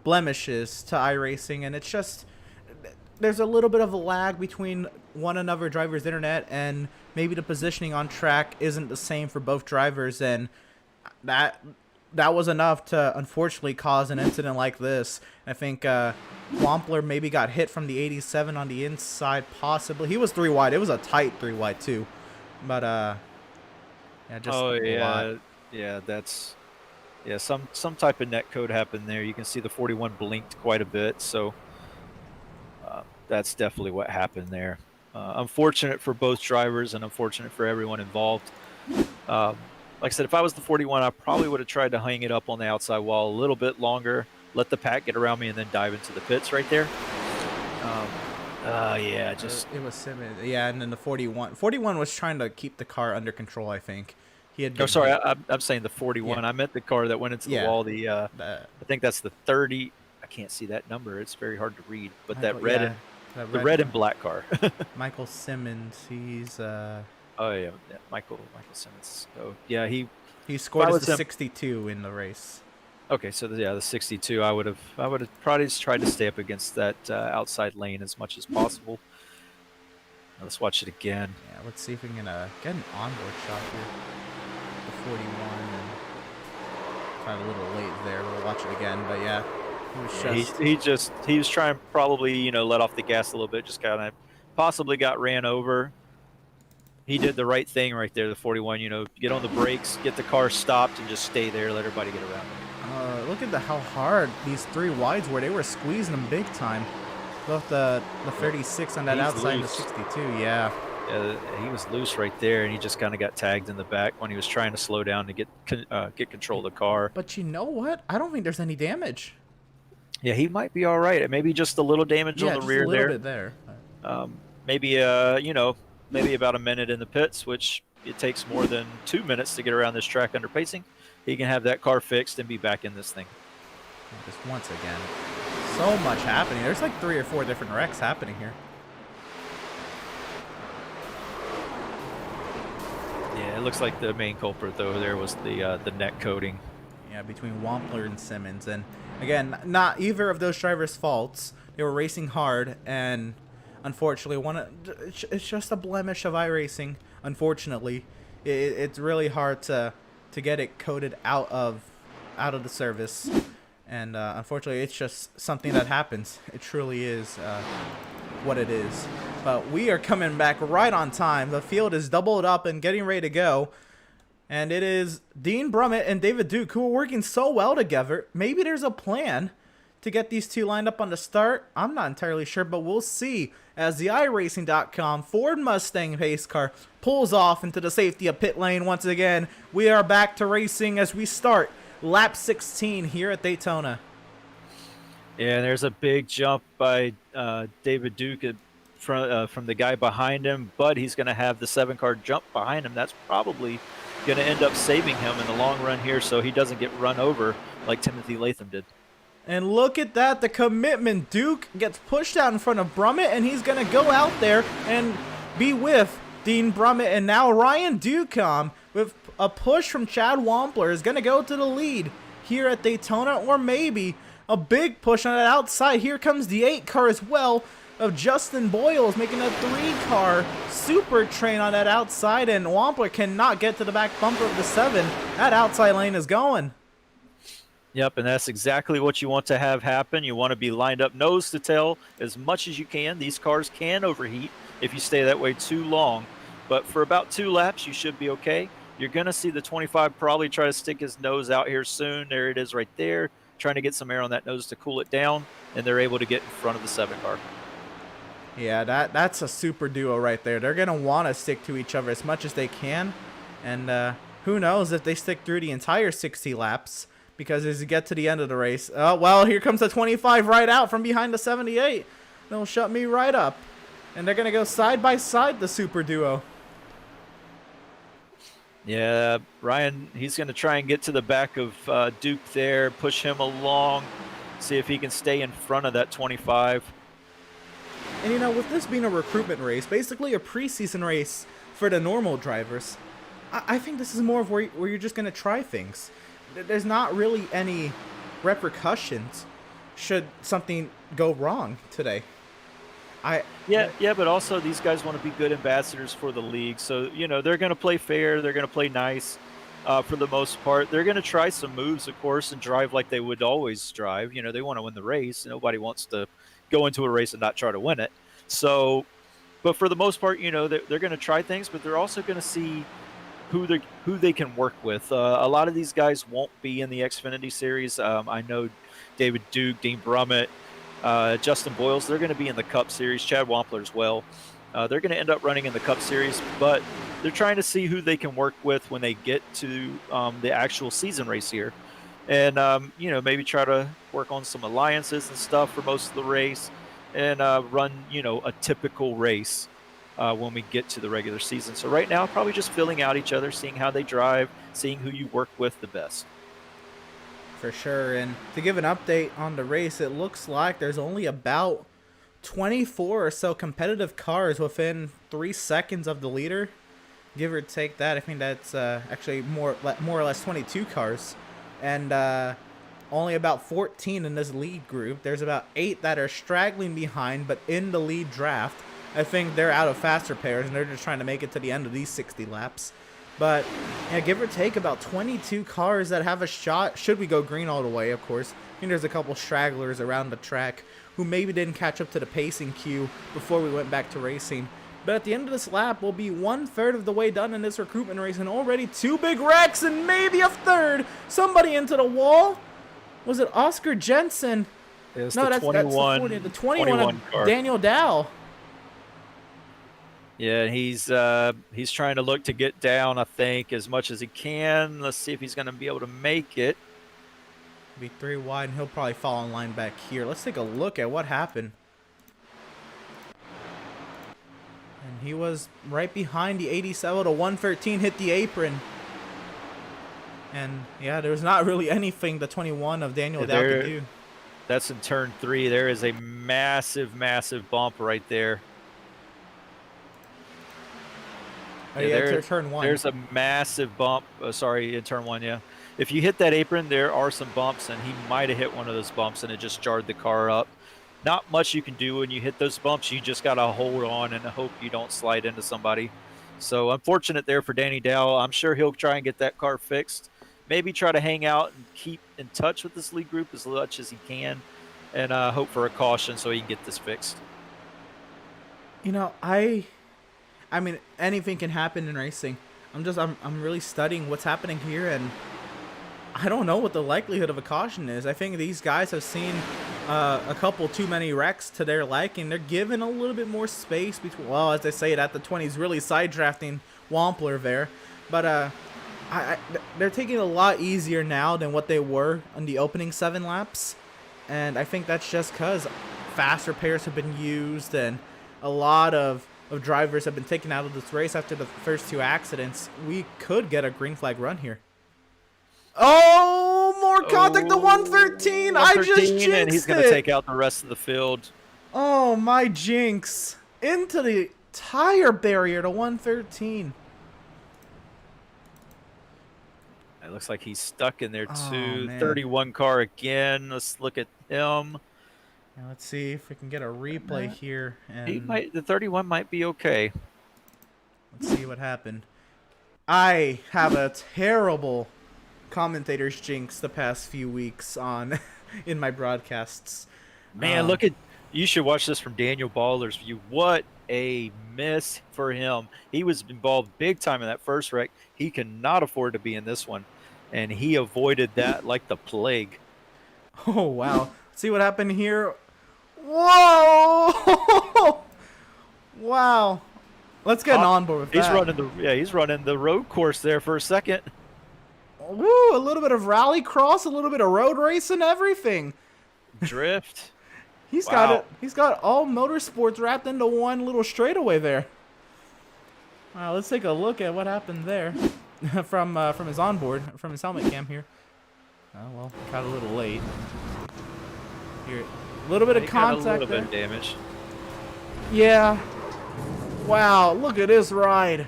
blemishes to iRacing, and it's just there's a little bit of a lag between one another driver's internet, and maybe the positioning on track isn't the same for both drivers, and that that was enough to unfortunately cause an incident like this. I think Wampler maybe got hit from the 87 on the inside, possibly. He was 3 wide. It was a tight 3 wide too, but yeah, just Oh a lot. yeah, that's some type of net code happened there. You can see the 41 blinked quite a bit, so that's definitely what happened there. Unfortunate for both drivers and unfortunate for everyone involved. Like I said, if I was the 41, I probably would have tried to hang it up on the outside wall a little bit longer, let the pack get around me, and then dive into the pits right there. Yeah, just It was Simmons. Yeah, and then the 41 was trying to keep the car under control, I think. He had oh, been sorry, hit. I'm saying the 41. Yeah, I meant the car that went into the yeah. wall. The The, I think that's the 30. I can't see that number. It's very hard to read. But that Michael, red yeah, and the the red red and black car. Michael Simmons. He's Oh yeah, Michael Simmons. So yeah, he if I scored as was the him. 62 in the race. Okay, so the 62. I would have probably just tried to stay up against that outside lane as much as possible. Let's watch it again. Yeah, let's see if we can get an onboard shot here. The 41 and kind of a little late there. We'll watch it again, but yeah, he was just He was trying to probably let off the gas a little bit, just kind of possibly got ran over. He did the right thing right there, the 41. Get on the brakes, get the car stopped, and just stay there, let everybody get around him. look at how hard these 3 wides were. They were squeezing them big time. Both the 36 on that He's outside and the loose. 62, yeah. Yeah, he was loose right there, and he just kind of got tagged in the back when he was trying to slow down to get control of the car. But you know what? I don't think there's any damage. Yeah, he might be all right. Maybe just a little damage Yeah, on the just rear a little there. bit there. Maybe maybe about a minute in the pits, which it takes more than 2 minutes to get around this track under pacing. He can have that car fixed and be back in this thing. Just once again. So much happening. There's like 3 or 4 different wrecks happening here. Yeah, it looks like the main culprit though there was the net coating. Yeah, between Wampler and Simmons. And again, not either of those drivers' faults. They were racing hard, and unfortunately, it's just a blemish of iRacing. Unfortunately, it's really hard to get it coded out of the service. And unfortunately, it's just something that happens. It truly is what it is. But we are coming back right on time. The field is doubled up and getting ready to go. And it is Dean Brummett and David Duke who are working so well together. Maybe there's a plan to get these two lined up on the start. I'm not entirely sure, but we'll see as the iRacing.com Ford Mustang pace car pulls off into the safety of pit lane once again. We are back to racing as we start lap 16 here at Daytona. Yeah, there's a big jump by David Duke from the guy behind him, but he's going to have the 7-car jump behind him. That's probably going to end up saving him in the long run here so he doesn't get run over like Timothy Latham did. And look at that, the commitment. Duke gets pushed out in front of Brummett, and he's going to go out there and be with Dean Brummett. And now Ryan Ducombe, with a push from Chad Wampler, is going to go to the lead here at Daytona, or maybe a big push on that outside. Here comes the 8-car as well of Justin Boyles, making a 3-car super train on that outside, and Wampler cannot get to the back bumper of the 7. That outside lane is going. Yep, and that's exactly what you want to have happen. You want to be lined up nose to tail as much as you can. These cars can overheat if you stay that way too long, but for about 2 laps, you should be okay. You're going to see the 25 probably try to stick his nose out here soon. There it is right there, trying to get some air on that nose to cool it down, and they're able to get in front of the 7-car. Yeah, that's a super duo right there. They're going to want to stick to each other as much as they can, and who knows if they stick through the entire 60 laps. Because as you get to the end of the race, oh, well, here comes the 25 right out from behind the 78. They'll shut me right up. And they're going to go side by side, the super duo. Yeah, Ryan, he's going to try and get to the back of Duke there, push him along, see if he can stay in front of that 25. And, you know, with this being a recruitment race, basically a preseason race for the normal drivers, I think this is more of where you're just going to try things. There's not really any repercussions should something go wrong today. Yeah, but also these guys want to be good ambassadors for the league. So, they're going to play fair. They're going to play nice. for the most part. They're going to try some moves, of course, and drive like they would always drive. You know, they want to win the race. Nobody wants to go into a race and not try to win it. So, but for the most part, you know, they're going to try things, but they're also going to see who they can work with. A lot of these guys won't be in the Xfinity series. I know David Duke, Dean Brummett, Justin Boyles. They're going to be in the Cup series. Chad Wampler as well. They're going to end up running in the Cup series, but they're trying to see who they can work with when they get to the actual season race here, and you know, maybe try to work on some alliances and stuff for most of the race, and run, you know, a typical race when we get to the regular season. So right now, probably just filling out each other, seeing how they drive, seeing who you work with the best. For sure. And to give an update on the race, it looks like there's only about 24 or so competitive cars within 3 seconds of the leader, give or take that. I think that's actually more or less 22 cars, and only about 14 in this lead group. There's about 8 that are straggling behind, but in the lead draft. I think they're out of faster pairs, and they're just trying to make it to the end of these 60 laps. But yeah, give or take about 22 cars that have a shot, should we go green all the way, of course. I think there's a couple stragglers around the track who maybe didn't catch up to the pacing queue before we went back to racing. But at the end of this lap, we'll be 1/3 of the way done in this recruitment race, and already 2 big wrecks and maybe a third. Somebody into the wall. Was it Oscar Jensen? It's No, the that's 21, the 21 of car. Daniel Dow. Yeah, he's trying to look to get down, I think, as much as he can. Let's see if he's going to be able to make it. Be 3 wide, and he'll probably fall in line back here. Let's take a look at what happened. And he was right behind the 87 to 113, hit the apron. And yeah, there was not really anything the 21 of Daniel Dow could do. That's in turn 3. There is a massive, massive bump right there. Oh, yeah, turn 1. There's a massive bump. Sorry, in turn 1, yeah. If you hit that apron, there are some bumps, and he might have hit one of those bumps, and it just jarred the car up. Not much you can do when you hit those bumps. You just got to hold on and hope you don't slide into somebody. So unfortunate there for Danny Dow. I'm sure he'll try and get that car fixed. Maybe try to hang out and keep in touch with this lead group as much as he can, and hope for a caution so he can get this fixed. You know, I mean, anything can happen in racing. I'm really studying what's happening here, and I don't know what the likelihood of a caution is. I think these guys have seen a couple too many wrecks to their liking. They're giving a little bit more space between, well, as they say it at the 20s, really side drafting Wampler there. But they're taking it a lot easier now than what they were in the opening 7 laps. And I think that's just because faster pairs have been used, and a lot of drivers have been taken out of this race after the first 2 accidents. We could get a green flag run here. Oh, more contact to 113. I just jinxed and he's going to take out the rest of the field. Oh, my jinx. Into the tire barrier to 113. It looks like he's stuck in there too. Man. 31 car again. Let's look at him. Now let's see if we can get a replay here. And The 31 might be okay. let's see what happened. I have a terrible commentator's jinx the past few weeks on in my broadcasts. Man, you should watch this from Daniel Baller's view. What a miss for him. He was involved big time in that first wreck. He cannot afford to be in this one, and he avoided that like the plague. Oh, wow. Let's see what happened here. Whoa! Wow. Let's get an onboard with that. He's running the road course there for a second. Woo, a little bit of rally cross, a little bit of road racing, everything. Drift. He's got it. He's got all motorsports wrapped into one little straightaway there. Wow, let's take a look at what happened there from his onboard, from his helmet cam here. Oh well, got a little late. Here, a little bit of contact got a little there. bit of damage. Yeah. Wow, look at this ride.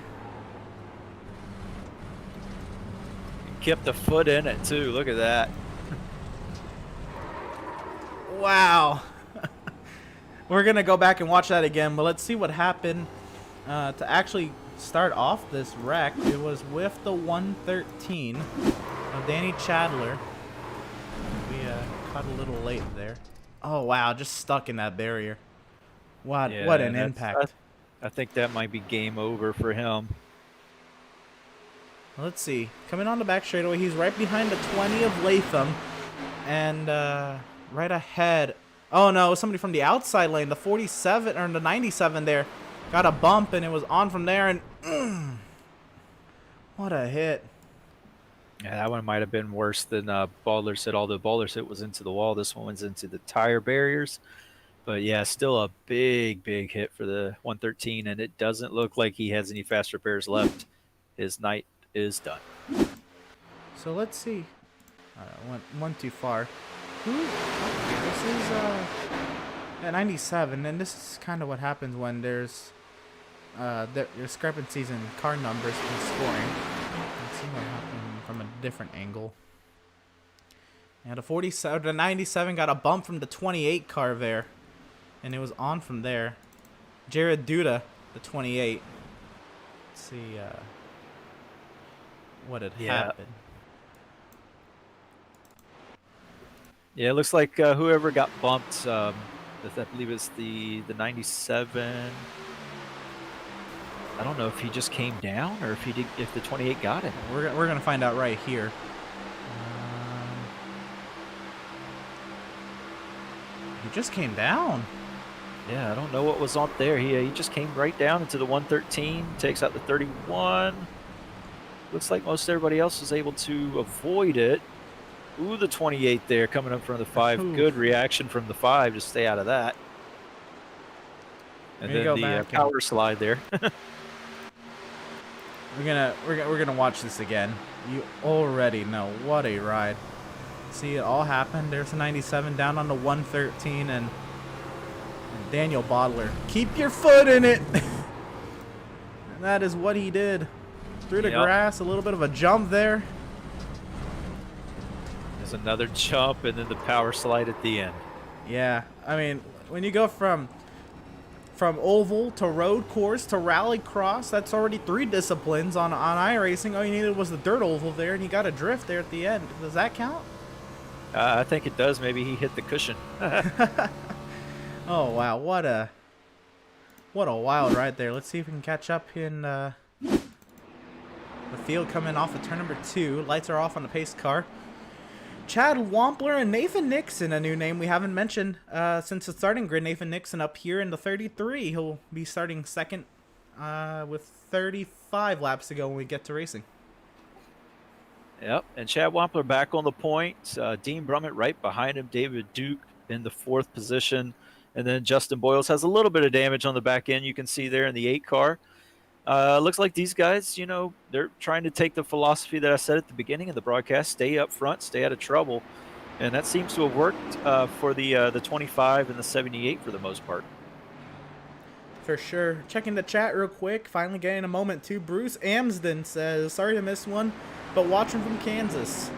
Kept a foot in it too. Look at that. Wow. We're gonna go back and watch that again, but let's see what happened to actually start off this wreck. It was with the 113 of Danny Chandler. We caught a little late there. Oh wow, just stuck in that barrier. What an impact. I think that might be game over for him. Let's see. Coming on the back straightaway, he's right behind the 20 of Latham. And right ahead. Oh no, somebody from the outside lane, the 47 or the 97 there, got a bump and it was on from there. And what a hit. Yeah, that one might have been worse than Baldler's hit. Although Baldler's hit was into the wall, this one was into the tire barriers. But yeah, still a big hit for the 113, and it doesn't look like he has any fast repairs left. His night is done. So let's see. Went too far. Who? Okay, this is at 97, and this is kind of what happens when there's discrepancies in car numbers and scoring. Let's see what happened from a different angle. Yeah, the 97 got a bump from the 28 car there, and it was on from there. Jared Duda, the 28. Let's see what had happened. Yeah, it looks like whoever got bumped, I believe it's the 97. I don't know if he just came down or if the 28 got him. We're gonna find out right here. He just came down. Yeah, I don't know what was on there. He just came right down into the 113, takes out the 31. Looks like most everybody else was able to avoid it. Ooh, the 28 there coming up from the 5. Ooh. Good reaction from the 5 to stay out of that. And then the power slide there. We're gonna watch this again. You already know what a ride. See it all happen. There's a 97 down on the 113 and Daniel Bodler. Keep your foot in it. And that is what he did. Through the grass, a little bit of a jump there. There's another jump and then the power slide at the end. Yeah, I mean, when you go from oval to road course to rally cross, that's already 3 disciplines on iRacing. All you needed was the dirt oval there, and you got a drift there at the end. Does that count? I think it does. Maybe he hit the cushion. Oh wow, what a wild ride there. Let's see if we can catch up in the field coming off of turn number 2. Lights are off on the pace car. Chad Wampler and Nathan Nixon, a new name we haven't mentioned since the starting grid. Nathan Nixon up here in the 33. He'll be starting second with 35 laps to go when we get to racing. Yep, and Chad Wampler back on the point. Dean Brummett right behind him. David Duke in the 4th position. And then Justin Boyles has a little bit of damage on the back end. You can see there in the 8 car. Looks like these guys, you know, they're trying to take the philosophy that I said at the beginning of the broadcast, stay up front, stay out of trouble. And that seems to have worked for the 25 and the 78 for the most part. For sure. Checking the chat real quick. Finally getting a moment too. Bruce Amsden says, sorry to miss one, but watching from Kansas.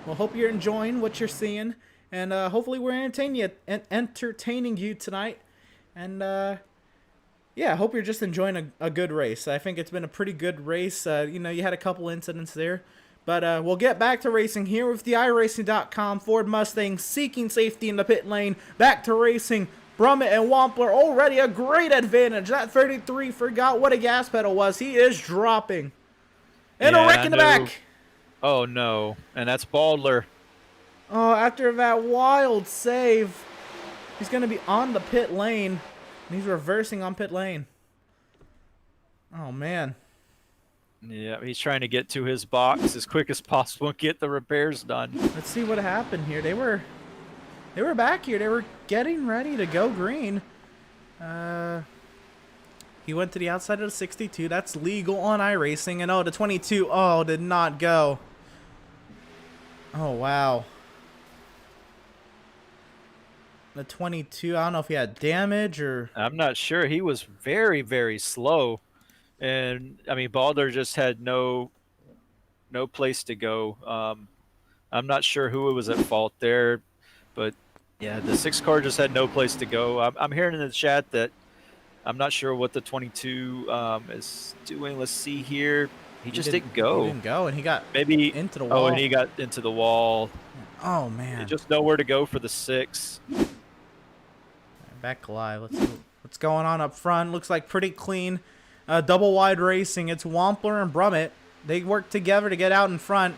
Well, hope you're enjoying what you're seeing. And hopefully we're entertaining you tonight. And yeah, I hope you're just enjoying a good race. I think it's been a pretty good race. You know, you had a couple incidents there. But we'll get back to racing here with the iRacing.com Ford Mustang seeking safety in the pit lane. Back to racing. Brummett and Wampler already a great advantage. That 33 forgot what a gas pedal was. He is dropping. And a wreck in the back. Oh, no. And that's Baldler. Oh, after that wild save, he's going to be on the pit lane. And he's reversing on pit lane. Oh, man. Yeah, he's trying to get to his box as quick as possible and get the repairs done. Let's see what happened here. They were back here. They were getting ready to go green. He went to the outside of the 62. That's legal on iRacing. And oh, the 22, oh, did not go. Oh, wow. The 22, I don't know if he had damage or... I'm not sure. He was very, very slow. And, I mean, Baldler just had no place to go. I'm not sure who was at fault there. But, yeah, the 6 car just had no place to go. I'm hearing in the chat that I'm not sure what the 22 is doing. Let's see here. He He just didn't. didn't He go. didn't go, and he got Maybe. into the Oh, and wall. he got into the wall. Oh man. Just nowhere to go for the 6. Back alive. Let's see what's going on up front. Looks like pretty clean. Double wide racing. It's Wampler and Brummett. They work together to get out in front,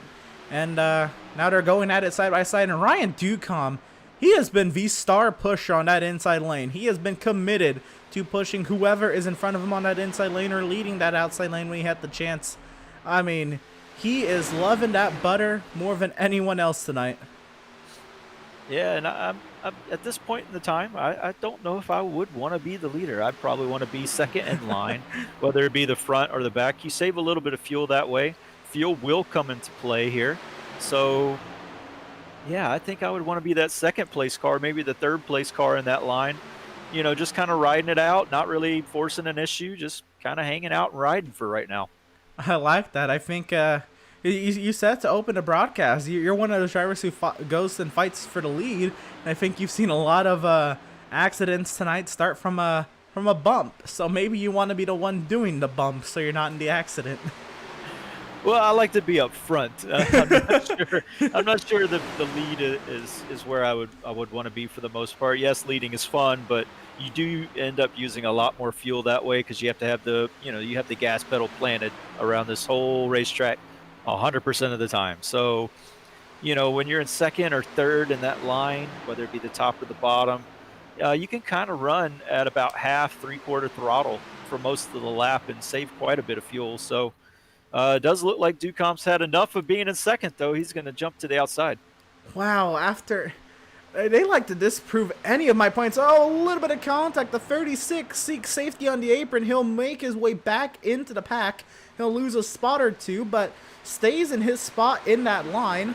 and now they're going at it side by side. And Ryan Ducombe, he has been the star pusher on that inside lane. He has been committed to pushing whoever is in front of him on that inside lane or leading that outside lane when he had the chance. I mean, he is loving that butter more than anyone else tonight. Yeah, and I'm at this point in the time, I don't know if I would want to be the leader. I'd probably want to be second in line, whether it be the front or the back. You save a little bit of fuel that way. Fuel will come into play here. So, yeah, I think I would want to be that second place car, maybe the third place car in that line. Just kind of riding it out, not really forcing an issue, just kind of hanging out and riding for right now. I like that. I think you said to open a broadcast. You're one of those drivers who goes and fights for the lead. And I think you've seen a lot of accidents tonight start from a bump. So maybe you want to be the one doing the bump, so you're not in the accident. Well, I like to be up front. I'm not sure the lead is where I would want to be for the most part. Yes, leading is fun, but you do end up using a lot more fuel that way because you have to have you have the gas pedal planted around this whole racetrack 100% of the time. So, when you're in second or third in that line, whether it be the top or the bottom, you can kind of run at about half, 3/4 throttle for most of the lap and save quite a bit of fuel. So. It does look like Ducombe's had enough of being in second, though. He's going to jump to the outside. Wow, after they like to disprove any of my points. Oh, a little bit of contact. The 36 seeks safety on the apron. He'll make his way back into the pack. He'll lose a spot or two, but stays in his spot in that line.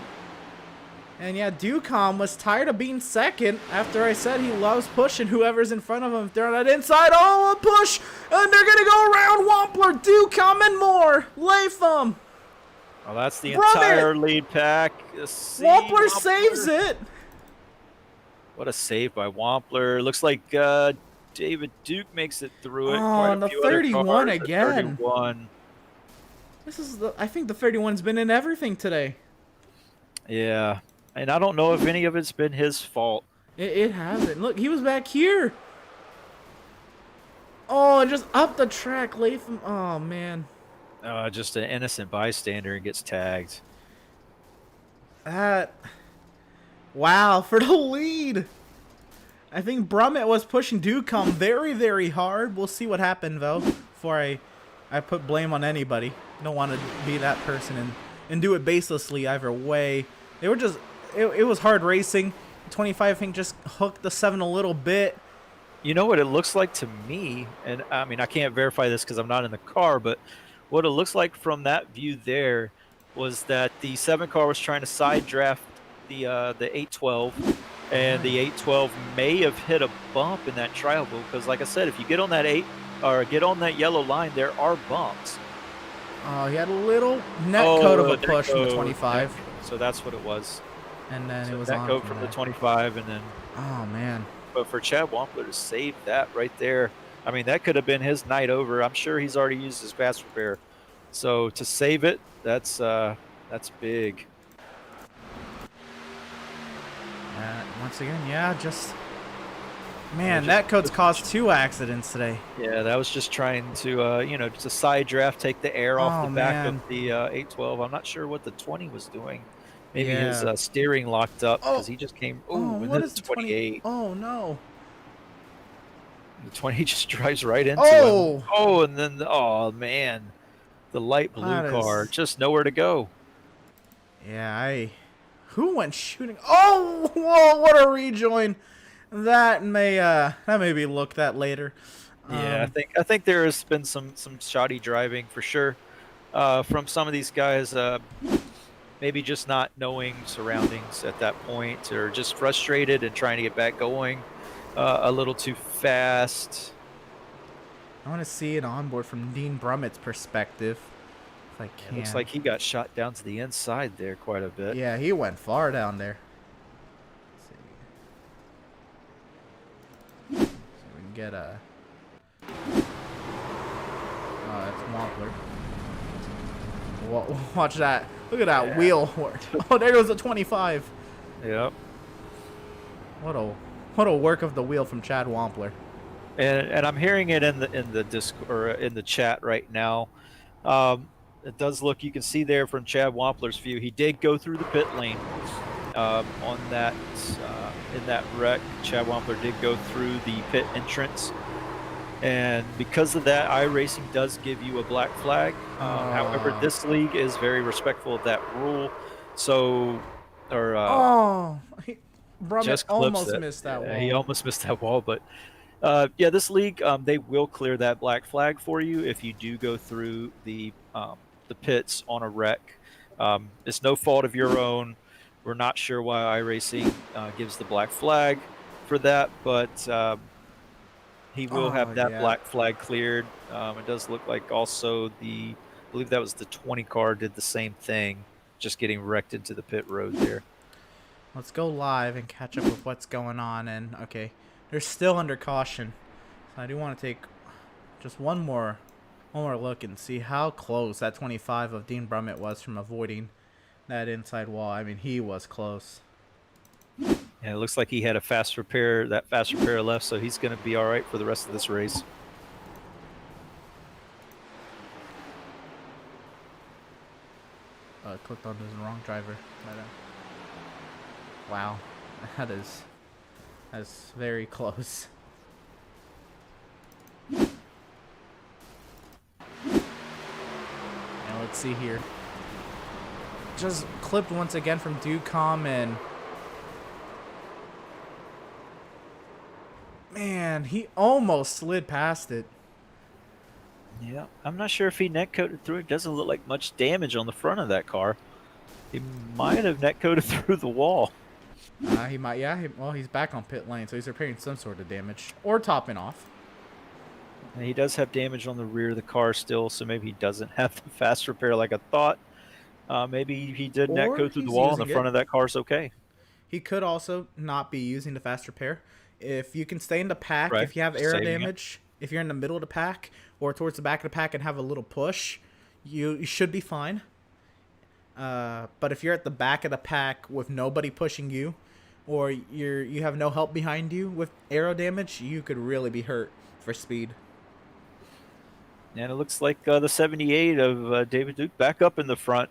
And yeah, Ducombe was tired of being second after I said he loves pushing whoever's in front of him. If they're on that inside, oh, a push! And they're going to go around Wampler, Ducombe, and more. Latham. Well, that's the entire lead pack. Wampler saves it. What a save by Wampler. Looks like David Duke makes it through it. Oh, and the 31 again. 31. I think the 31's been in everything today. Yeah. And I don't know if any of it's been his fault. It hasn't. Look, he was back here. Oh, and just up the track, Latham. Oh, man. Just an innocent bystander and gets tagged. Wow, for the lead. I think Brummett was pushing Ducombe very, very hard. We'll see what happened, though, before I put blame on anybody. Don't want to be that person and do it baselessly either way. They were just... It was hard racing. 25, I think, just hooked the 7 a little bit. You know what it looks like to me, and I mean, I can't verify this because I'm not in the car, but what it looks like from that view there was that the 7 car was trying to side draft the 812, and the 812 may have hit a bump in that trial boot because, like I said, if you get on that get on that yellow line, there are bumps. Oh, he had a little net coat of a push from the 25. So that's what it was. And then it was that on coat from the 25, and then. Oh man. But for Chad Wampler to save that right there, I mean, that could have been his night over. I'm sure he's already used his fast repair. So to save it, that's big. Once again, yeah, man, that coat's caused 2 accidents today. Yeah, that was just trying to, just a side draft, take the air off the back of the 812. I'm not sure what the 20 was doing. Maybe his steering locked up because he just came. And what then is the 28? Oh no! The 20 just drives right into him. Oh, and then man, the light blue car just nowhere to go. Yeah, who went shooting? Oh, whoa! What a rejoin! That may be looked at later. Yeah, I think there has been some shoddy driving for sure from some of these guys. Maybe just not knowing surroundings at that point, or just frustrated and trying to get back going a little too fast. I want to see an onboard from Dean Brummett's perspective, if I can. It looks like he got shot down to the inside there quite a bit. Yeah, he went far down there. Let's see. So we can get a That's Wampler. Watch that. Look at that wheel. Oh, there goes a 25. Yep. What a work of the wheel from Chad Wampler. And I'm hearing it in the disc or in the chat right now. It does look, you can see there from Chad Wampler's view, he did go through the pit lane on that in that wreck. Chad Wampler did go through the pit entrance, and because of that, iRacing does give you a black flag. However, this league is very respectful of that rule, so just almost missed that wall. He almost missed that wall, but yeah, this league, they will clear that black flag for you if you do go through the pits on a wreck. It's no fault of your own. We're not sure why iRacing gives the black flag for that, but he will have that black flag cleared. It does look like also I believe that was the 20 car did the same thing, just getting wrecked into the pit road there. Let's go live and catch up with what's going on. And okay, they're still under caution. So I do want to take just one more look and see how close that 25 of Dean Brummett was from avoiding that inside wall. I mean, he was close. Yeah, it looks like he had a fast repair left, so he's going to be all right for the rest of this race. Clicked on the wrong driver. Wow, that is very close. And let's see here. Just clipped once again from Ducom, and man, he almost slid past it. Yeah, I'm not sure if he net-coated through it. Doesn't look like much damage on the front of that car. He might have net-coated through the wall. He might, yeah. Well, he's back on pit lane, so he's repairing some sort of damage. Or topping off. And he does have damage on the rear of the car still, so maybe he doesn't have the fast repair like I thought. Maybe he did net-coat through the wall and the front of that car's okay. He could also not be using the fast repair. If you can stay in the pack, right. If you have aero damage, if you're in the middle of the pack or towards the back of the pack and have a little push, you should be fine. But if you're at the back of the pack with nobody pushing you, or you have no help behind you with aero damage, you could really be hurt for speed. And it looks like the 78 of David Duke back up in the front.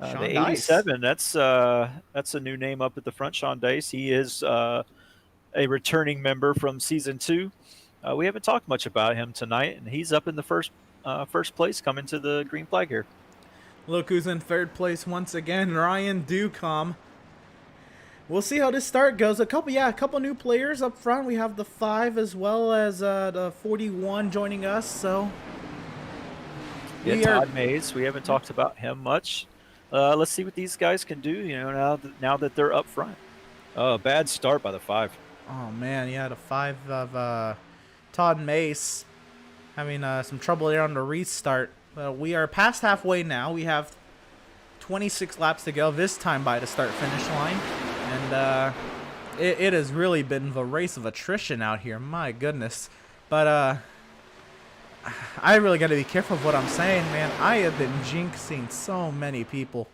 The 87, that's a new name up at the front, Sean Dice. He is a returning member from Season 2. We haven't talked much about him tonight, and he's up in the first place coming to the green flag here. Look who's in third place once again, Ryan Ducom. We'll see how this start goes. A couple new players up front. We have the 5 as well as the 41 joining us. So yeah, Todd Mays. We haven't talked about him much. Let's see what these guys can do. You know, now that they're up front. Bad start by the 5. Oh man, yeah, the 5 of Todd Mace having some trouble there on the restart. We are past halfway now. We have 26 laps to go this time by the start-finish line. And it has really been the race of attrition out here. My goodness. But I really got to be careful of what I'm saying, man. I have been jinxing so many people.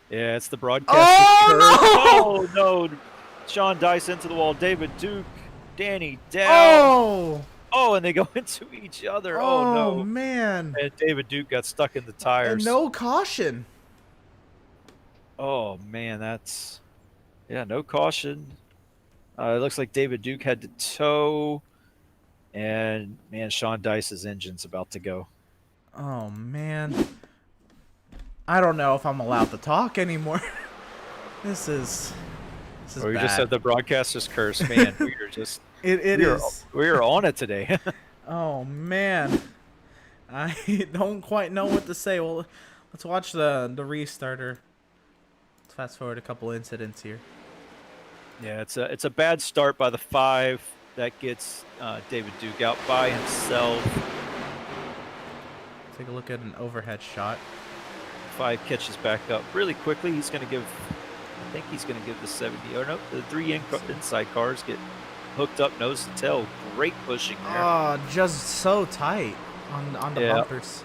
Yeah, it's the broadcast. Oh, no! Sean Dice into the wall. David Duke, Danny down. Oh, and they go into each other. Oh no, man! And David Duke got stuck in the tires. And no caution. Oh man, no caution. It looks like David Duke had to tow, and man, Sean Dice's engine's about to go. Oh man, I don't know if I'm allowed to talk anymore. This is we bad. Just said the broadcaster's curse, man. We are just we are on it today. Oh man, I don't quite know what to say. Well, let's watch the restarter. Let's fast forward a couple incidents here. Yeah, it's a bad start by the 5 that gets David Duke out by himself. Take a look at an overhead shot. 5 catches back up really quickly. I think he's going to give the 70. Or no, the 3 inside cars get hooked up nose to tail. Great pushing there. Oh, just so tight on the Yeah. bumpers.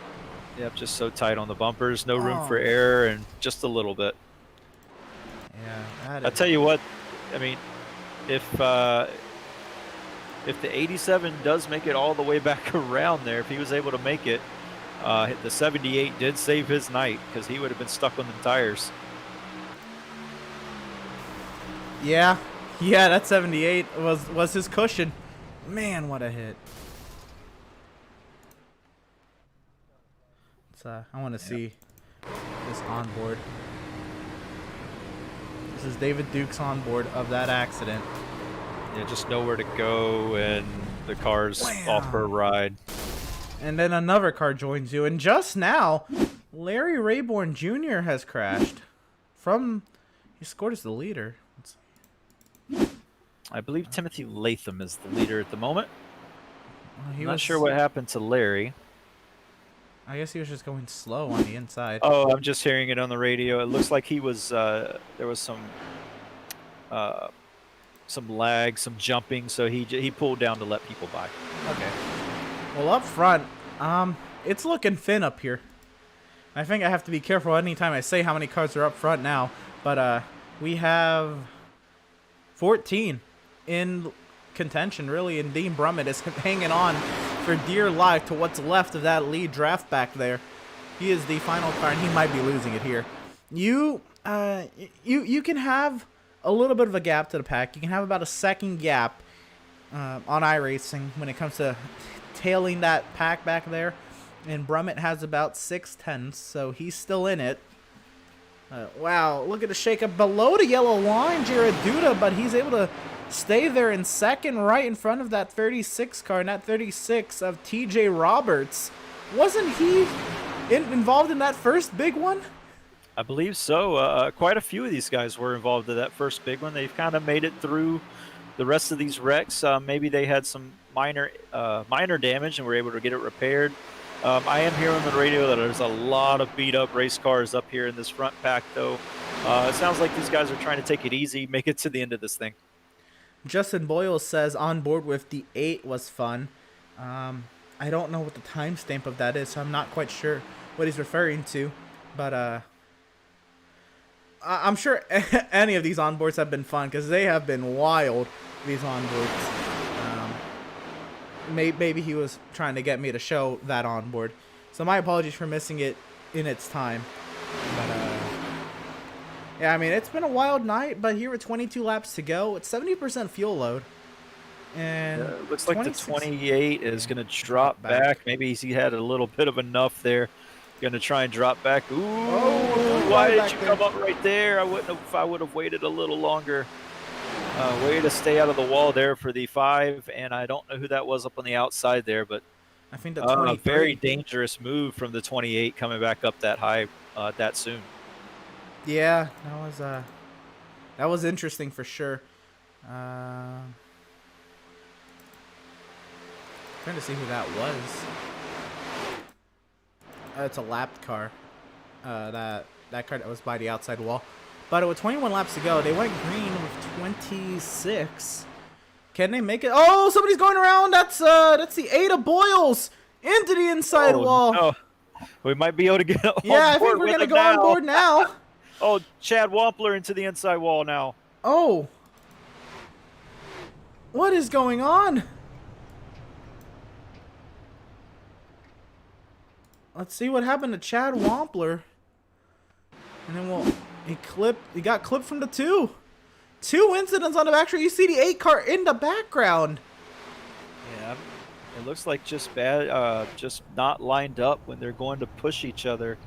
Yep, just so tight on the bumpers. No room for Oh. error, and just a little bit. Yeah, that I is. tell you what, I mean, if the 87 does make it all the way back around there, if he was able to make it, the 78 did save his night because he would have been stuck on the tires. Yeah, yeah, that 78 was his cushion. Man, what a hit. I want to see this onboard. This is David Duke's onboard of that accident. Yeah, just nowhere to go, and the car's off for a ride. And then another car joins you, and just now, Larry Rayborn Jr. has crashed. He scored as the leader. I believe Timothy Latham is the leader at the moment. He I'm not was sure what happened to Larry. I guess he was just going slow on the inside. Oh, I'm just hearing it on the radio. It looks like he was there was some lag, some jumping, so he pulled down to let people by. Okay. Well, up front, it's looking thin up here. I think I have to be careful anytime I say how many cars are up front now. But we have 14 in contention, really, and Dean Brummett is hanging on for dear life to what's left of that lead draft back there. He is the final car, and he might be losing it here. You can have a little bit of a gap to the pack. You can have about a second gap on iRacing when it comes to tailing that pack back there. And Brummett has about 6/10, so he's still in it. Wow, look at the shakeup below the yellow line, Jared Duda, but he's able to stay there in second right in front of that 36 car, and that 36 of TJ Roberts. Wasn't he involved in that first big one? I believe so. Quite a few of these guys were involved in that first big one. They've kind of made it through the rest of these wrecks. Maybe they had some minor damage and were able to get it repaired. I am hearing on the radio that there's a lot of beat-up race cars up here in this front pack, though. It sounds like these guys are trying to take it easy, make it to the end of this thing. Justin Boyle says on board with the 8 was fun. I don't know what the timestamp of that is, so I'm not quite sure what he's referring to. But I'm sure any of these onboards have been fun because they have been wild, these onboards. Maybe he was trying to get me to show that onboard. So my apologies for missing it in its time. But, yeah, I mean, it's been a wild night, but here with 22 laps to go, it's 70% fuel load. And it looks like the 28 is going to drop back. Maybe he had a little bit of enough there. Going to try and drop back. Ooh, why did you come up right there? I wouldn't have if I would have waited a little longer. Way to stay out of the wall there for the 5, and I don't know who that was up on the outside there, but I think the 23. a very dangerous move from the 28 coming back up that high that soon. Yeah, that was interesting for sure. Trying to see who that was. It's a lapped car. That car that was by the outside wall. But with 21 laps to go, they went green with 26. Can they make it? Oh, somebody's going around. That's the 8 of Boyles into the inside wall. No. We might be able to get on Yeah, I board think we're with gonna it go now. on board now. Oh, Chad Wampler into the inside wall now. Oh. What is going on? Let's see what happened to Chad Wampler. And then he got clipped from the 2. 2 incidents on the back straight. You see the 8 car in the background. Yeah, it looks like just bad, just not lined up when they're going to push each other.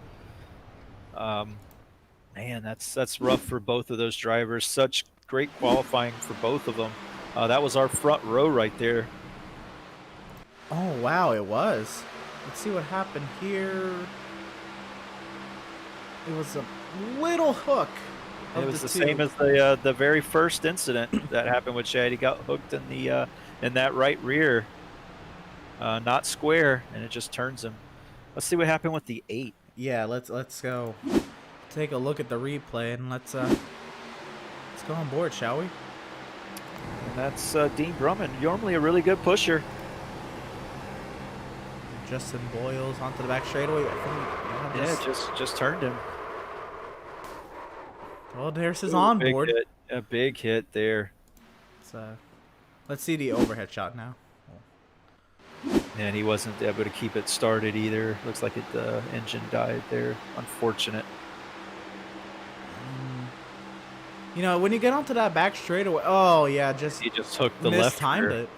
Man, that's rough for both of those drivers. Such great qualifying for both of them. That was our front row right there. Oh, wow, it was. Let's see what happened here. It was a little hook. It was the same as the very first incident that happened with Chad. He got hooked in that right rear, not square, and it just turns him. Let's see what happened with the 8. Yeah, let's go. Take a look at the replay and let's go on board, shall we? And that's Dean Drummond, normally a really good pusher. Justin Boyles onto the back straightaway. Yeah, just turned him. Well, there's his Ooh, onboard. a big hit there. Let's see the overhead shot now. And he wasn't able to keep it started either. Looks like the engine died there. Unfortunate. You know, when you get onto that back straightaway, oh yeah, He just hooked the left mistimed rear. it.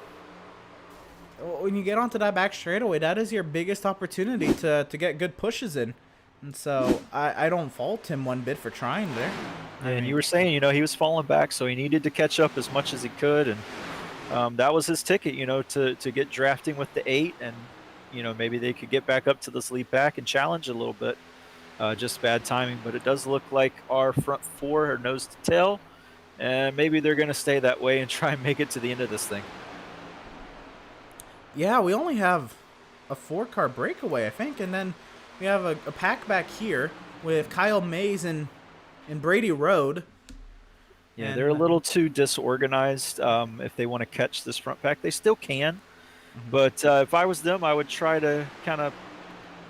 When you get onto that back straightaway, that is your biggest opportunity to get good pushes in. And so I don't fault him one bit for trying there. And you were saying, you know, he was falling back, so he needed to catch up as much as he could, and that was his ticket, you know, to get drafting with the 8, and you know, maybe they could get back up to this lead pack and challenge a little bit. Just bad timing, but it does look like our front 4 are nose to tail, and maybe they're going to stay that way and try and make it to the end of this thing. Yeah, we only have a 4-car breakaway, I think, and then we have a pack back here with Kyle Mays and Brady Road. Yeah, And they're a little too disorganized. If they want to catch this front pack, they still can. But if I was them, I would try to kind of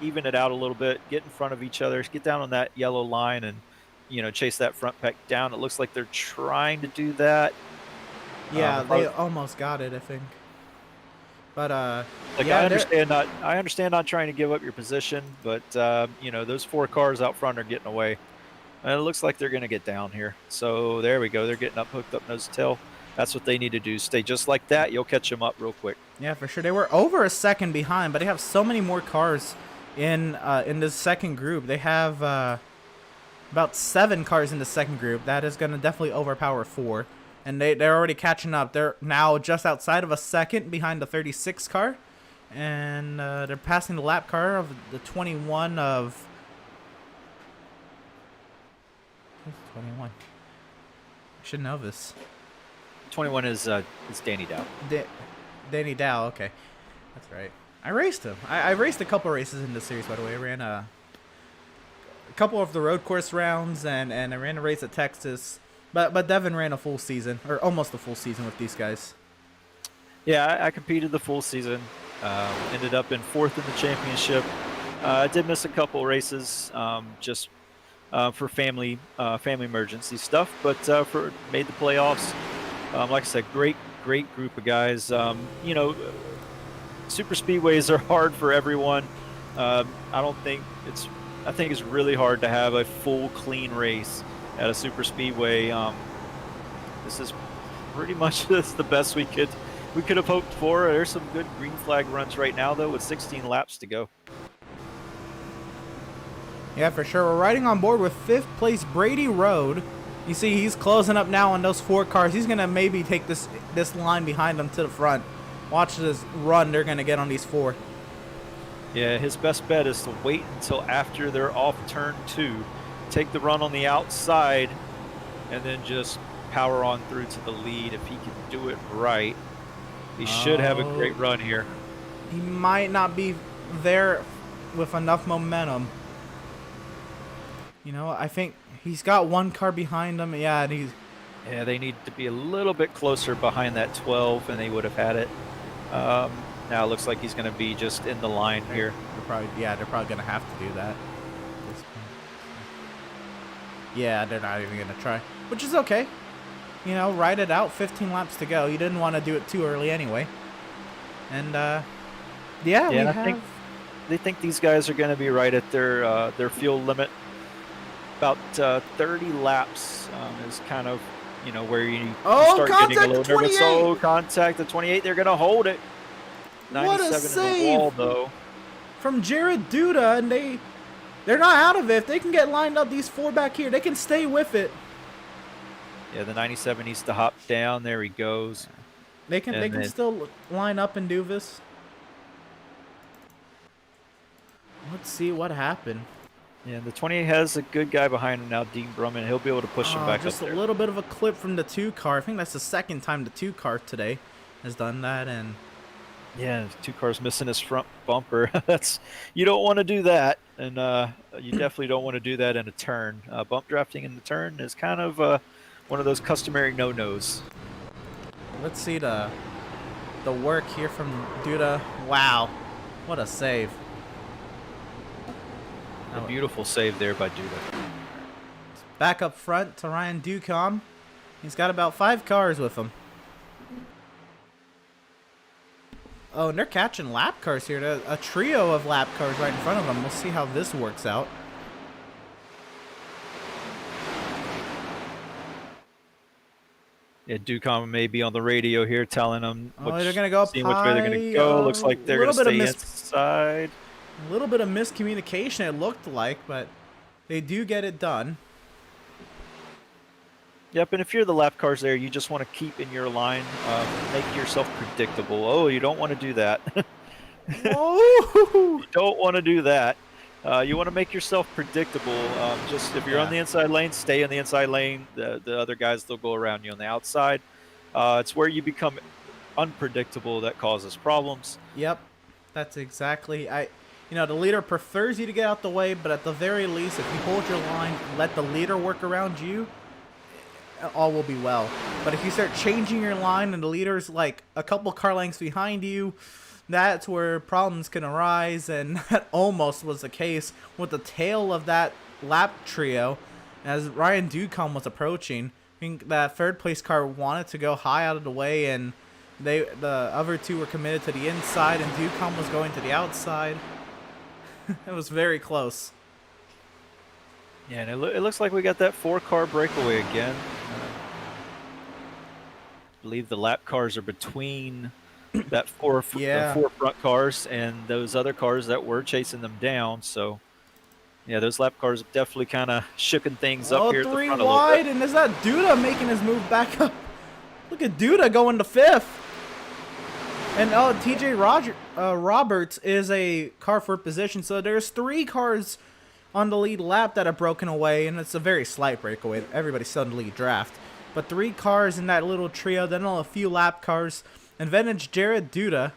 even it out a little bit, get in front of each other, get down on that yellow line, and you know, chase that front pack down. It looks like they're trying to do that. yeah, they almost got it, I think. But like yeah, I understand not trying to give up your position, but you know, those 4 cars out front are getting away. And it looks like they're going to get down here. So there we go. They're getting up, hooked up nose to tail. That's what they need to do. Stay just like that. You'll catch them up real quick. yeah, for sure. They were over a second behind, but they have so many more cars in this second group. They have about 7 cars in the second group. That is going to definitely overpower 4. And they're already catching up. They're now just outside of a second behind the 36 car. And they're passing the lap car of the 21 of... 21. I should know this. 21 is Danny Dow. Danny Dow, okay. That's right. I raced him. I raced a couple races in this series, by the way. I ran a couple of the road course rounds, and I ran a race at Texas. But Devin ran a full season, or almost a full season with these guys. Yeah, I competed the full season. Ended up in 4th in the championship. I did miss a couple races, just for family emergency stuff, but made the playoffs. Like I said, great group of guys. You know, super speedways are hard for everyone. I think it's really hard to have a full clean race at a super speedway. This is pretty much the best we could have hoped for. There's some good green flag runs right now though, with 16 laps to go. Yeah, for sure. We're riding on board with 5th place Brady Road. You see, he's closing up now on those 4 cars. He's gonna maybe take this line behind him to the front. Watch this run they're gonna get on these 4. Yeah, his best bet is to wait until after they're off turn 2, take the run on the outside, and then just power on through to the lead. If he can do it right, he should have a great run here. He might not be there with enough momentum. You know, I think he's got 1 car behind him. Yeah, and they need to be a little bit closer behind that 12, and they would have had it. Now it looks like he's going to be just in the line here. They're probably going to have to do that. Yeah, they're not even going to try, which is okay. You know, ride it out. 15 laps to go. You didn't want to do it too early anyway. And they think these guys are going to be right at their fuel limit. About 30 laps is kind of, you know, where you start getting a little nervous. Oh, contact at 28. They're going to hold it. 97 what a save in the wall, though. From Jared Duda, and they're not out of it. If they can get lined up, these 4 back here, they can stay with it. Yeah, the 97 needs to hop down. There he goes. They can still line up and do this. Let's see what happened. Yeah, the 28 has a good guy behind him now, Dean Drummond. He'll be able to push him back up there. Just a little bit of a clip from the 2 car. I think that's the second time the 2 car today has done that, and yeah, 2 cars missing his front bumper. You don't want to do that, and you definitely don't want to do that in a turn. Bump drafting in the turn is kind of one of those customary no-nos. Let's see the work here from Duda. Wow, what a save! A beautiful save there by Duda. Back up front to Ryan Ducom. He's got about 5 cars with him. Oh, and they're catching lap cars here. A trio of lap cars right in front of them. We'll see how this works out. Yeah, Ducom may be on the radio here telling them they're going to go seeing which way they're going to go. Looks like they're going to stay inside. A little bit of miscommunication, it looked like, but they do get it done. Yep, and if you're the lap cars there, you just want to keep in your line, make yourself predictable. Oh, you don't want to do that. You don't want to do that. You want to make yourself predictable. Just if you're on the inside lane, stay in the inside lane. The other guys, they'll go around you on the outside. It's where you become unpredictable that causes problems. Yep, that's exactly. The leader prefers you to get out the way, but at the very least, if you hold your line, let the leader work around you, all will be well. But if you start changing your line and the leader's like a couple car lengths behind you, that's where problems can arise, and that almost was the case with the tail of that lap trio as Ryan Ducom was approaching. I think that third place car wanted to go high out of the way, and the other two were committed to the inside, and Ducom was going to the outside. It was very close. Yeah, and it looks like we got that 4-car breakaway again. I believe the lap cars are between that four front cars and those other cars that were chasing them down. So, yeah, those lap cars have definitely kind of shooken things up here at the front a little bit. 3 wide, and is that Duda making his move back up? Look at Duda going to 5th. And TJ Roberts is a car for position, so there's 3 cars on the lead lap that are broken away, and it's a very slight breakaway. Everybody's still in the lead draft. But 3 cars in that little trio, then a few lap cars. And vintage Jared Duda,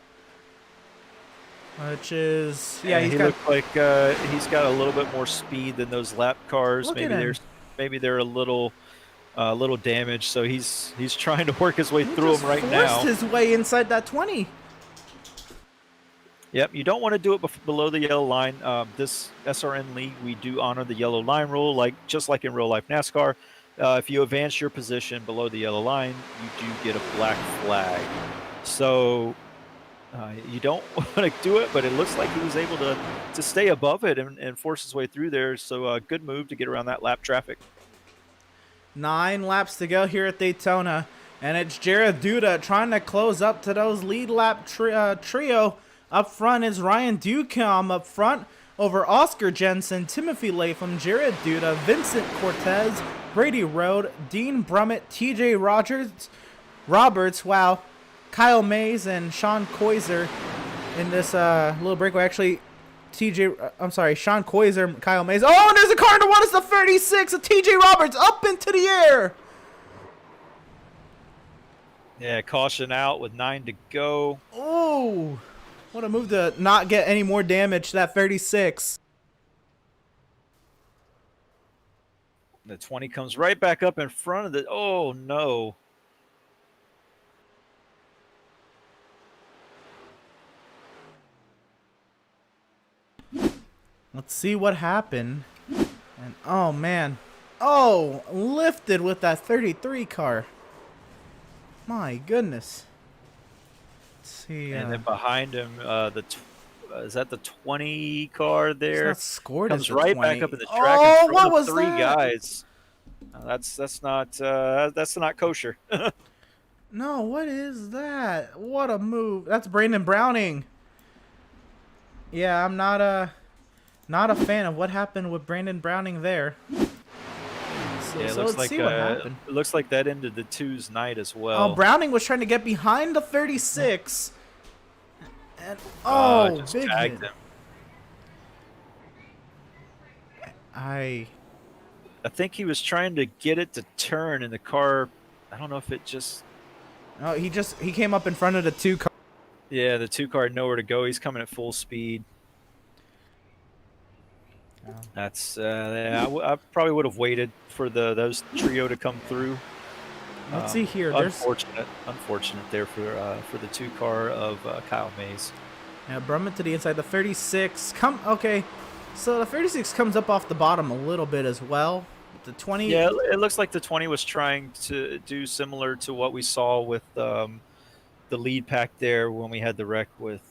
which is he looks like he's got a little bit more speed than those lap cars. Maybe they're a little damaged, so he's trying to work his way through them right now. Forced his way inside that 20. Yep, you don't want to do it below the yellow line. This SRN league, we do honor the yellow line rule, just like in real life NASCAR. If you advance your position below the yellow line, you do get a black flag. So you don't want to do it, but it looks like he was able to stay above it and force his way through there. So a good move to get around that lap traffic. 9 laps to go here at Daytona, and it's Jared Duda trying to close up to those lead lap trio. Up front is Ryan Ducom up front over Oscar Jensen, Timothy Latham, Jared Duda, Vincent Cortez, Brady Road, Dean Brummett, TJ Roberts, Kyle Mays, and Sean Koiser in this little breakaway. Actually, Sean Koiser, Kyle Mays. Oh, and there's a car in the one. It's the 36 of TJ Roberts up into the air. Yeah, caution out with 9 to go. Oh, what a move to not get any more damage to that 36. The 20 comes right back up in front of the... Oh, no. Let's see what happened. And oh, man. Oh, lifted with that 33 car. My goodness. Let's see. And then behind him, is that the 20 car there? It's not scored comes as the right 20. back up in the track. Oh, in front what of was 3 that? guys. That's not kosher. No, what is that? What a move. That's Brandon Browning. Yeah, I'm not a fan of what happened with Brandon Browning there. So let's see what happened. It looks like that ended the 2's night as well. Oh, Browning was trying to get behind the 36. And just big tagged hit. him. I think he was trying to get it to turn, and the car, I don't know if it just... Oh, he came up in front of the 2 car. Yeah, the 2 car had nowhere to go. He's coming at full speed. Oh. That's I probably would have waited for those trio to come through. Let's see here. There's Unfortunate there for the 2 car of Kyle Mays. yeah, Brumman to the inside. The 36 okay. So the 36 comes up off the bottom a little bit as well. The 20. Yeah, it looks like the 20 was trying to do similar to what we saw with the lead pack there when we had the wreck with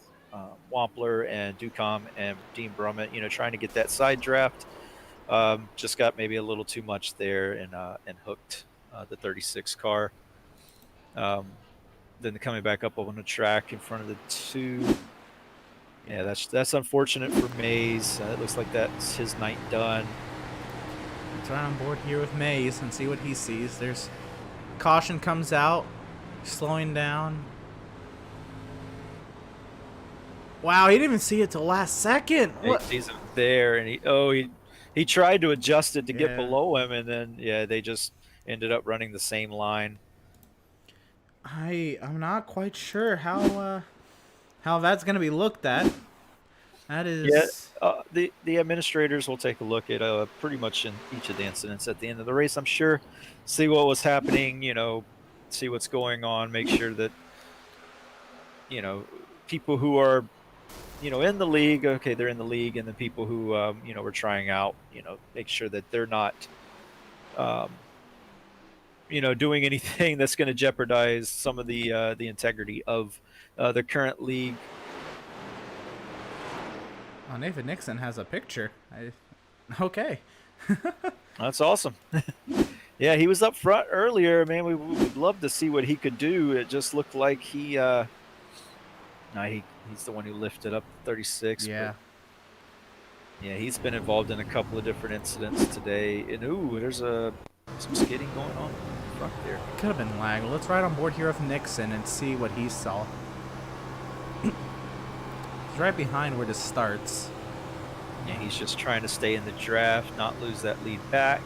Wampler and Ducom and Dean Brummett. Trying to get that side draft. Just got maybe a little too much there and hooked the 36 car. Then coming back up on the track in front of the 2. Yeah, that's unfortunate for Mays. It looks like that's his night done. Let's run on board here with Mays and see what he sees. There's caution comes out, slowing down. Wow, he didn't even see it till last second. He sees him there, and he tried to adjust it to get below him, and then they just ended up running the same line. I'm not quite sure how that's gonna be looked at. That is the administrators will take a look at pretty much in each of the incidents at the end of the race, I'm sure, see what was happening, see what's going on, make sure that people who are in the league, okay, they're in the league, and the people who were trying out, make sure that they're not doing anything that's going to jeopardize some of the integrity of the current league. Oh, Nathan Nixon has a picture. Okay. That's awesome. Yeah, he was up front earlier. Man, we would love to see what he could do. It just looked like he's the one who lifted up 36. Yeah. Yeah, he's been involved in a couple of different incidents today. And there's some skidding going on in the front there. Could have been lag. Let's ride on board here with Nixon and see what he saw. He's right behind where this starts. Yeah, he's just trying to stay in the draft, not lose that lead back.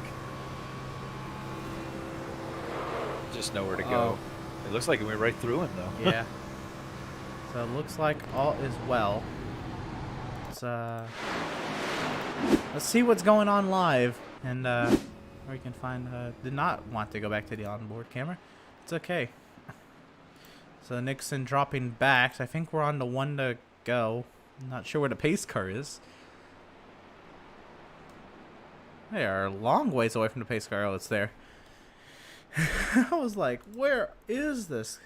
Just nowhere to go. It looks like it went right through him, though. Yeah. So it looks like all is well. Let's see what's going on live, and where we can find. Did not want to go back to the onboard camera. It's okay. So Nixon dropping back. So I think we're on the 1 to go. I'm not sure where the pace car is. They are a long ways away from the pace car. Oh, it's there. I was like, where is this?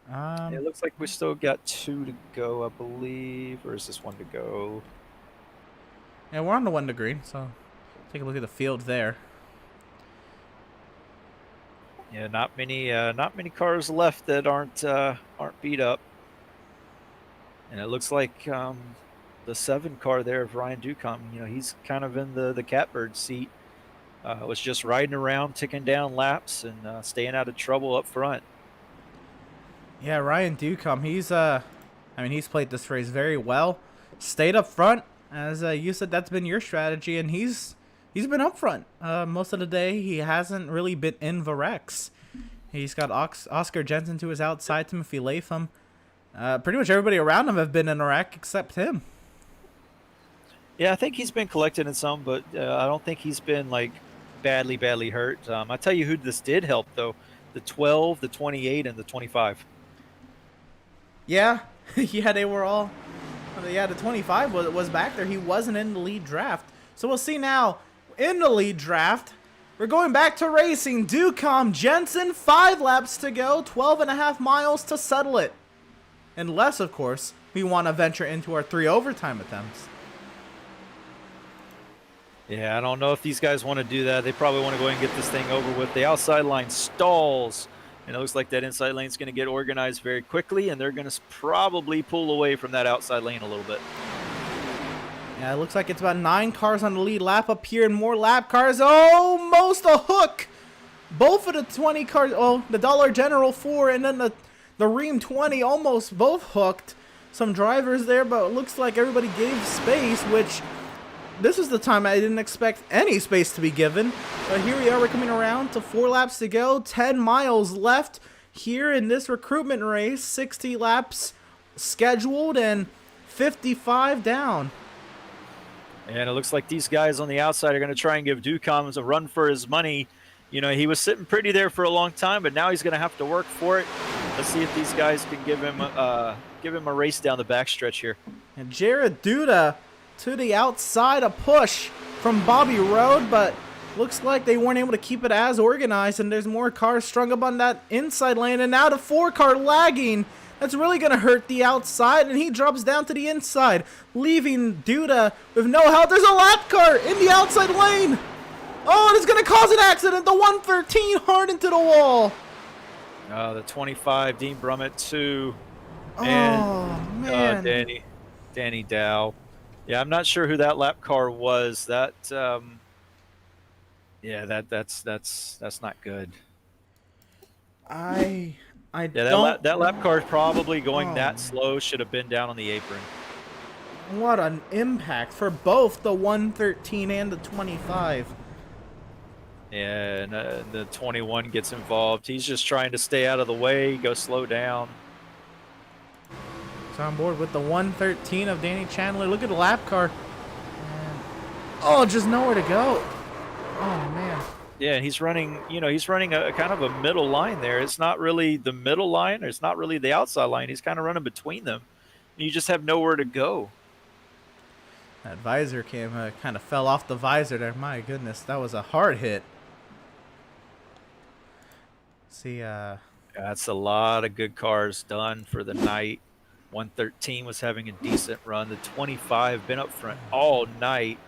It looks like we still got 2 to go, I believe. Or is this 1 to go? Yeah, we're on the 1 to green, so take a look at the field there. Yeah, not many cars left that aren't beat up. And it looks like the 7 car there of Ryan Ducom, he's kind of in the catbird seat. Was just riding around, ticking down laps, and staying out of trouble up front. Yeah, Ryan Ducom, he's played this race very well. Stayed up front, as you said, that's been your strategy, and he's been up front most of the day. He hasn't really been in the wrecks. He's got Oscar Jensen to his outside, Timothy Latham. Pretty much everybody around him have been in a wreck except him. Yeah, I think he's been collected in some, but I don't think he's been like badly hurt. I tell you who this did help though: the 12, the 28, and the 25. Yeah, they were all. Yeah, the 25 was back there. He wasn't in the lead draft, so we'll see now in the lead draft. We're going back to racing. Ducom, Jensen, 5 laps to go, 12.5 miles to settle it. Unless, of course, we want to venture into our 3 overtime attempts. Yeah, I don't know if these guys want to do that. They probably want to go ahead and get this thing over with. The outside line stalls, and it looks like that inside lane is going to get organized very quickly, and they're going to probably pull away from that outside lane a little bit. Yeah, it looks like it's about 9 cars on the lead lap up here, and more lap cars. Almost a hook. Both of the 20 cars, the Dollar General 4 and then the Ream 20 almost both hooked. Some drivers there, but it looks like everybody gave space, which this is the time I didn't expect any space to be given. But here we are, we're coming around to 4 laps to go, 10 miles left here in this recruitment race, 60 laps scheduled and 55 down. And it looks like these guys on the outside are going to try and give Ducom a run for his money. he was sitting pretty there for a long time, but now he's going to have to work for it. Let's see if these guys can give him a race down the backstretch here. And Jared Duda to the outside, a push from Bobby Roode, but looks like they weren't able to keep it as organized, and there's more cars strung up on that inside lane, and now the 4-car lagging. That's really going to hurt the outside, and he drops down to the inside, leaving Duda with no help. There's a lap car in the outside lane. Oh, and it's going to cause an accident. The 113 hard into the wall. The 25, Dean Brummett, 2. Oh, And man. Danny Dow. Yeah, I'm not sure who that lap car was. That's not good. I Yeah, don't. that lap car is probably going Oh, that slow. Should have been down on the apron. what an impact for both the 113 and the 25. Yeah, and the 21 gets involved. He's just trying to stay out of the way, go slow down. It's on board with the 113 of Danny Chandler. Look at the lap car. And, oh, just nowhere to go. Oh, man. Yeah, he's running a kind of a middle line there. It's not really the middle line, or it's not really the outside line. He's kind of running between them. You just have nowhere to go. That visor cam kind of fell off the visor there. My goodness, that was a hard hit. See, That's a lot of good cars done for the night. 113 was having a decent run. The 25 been up front all night.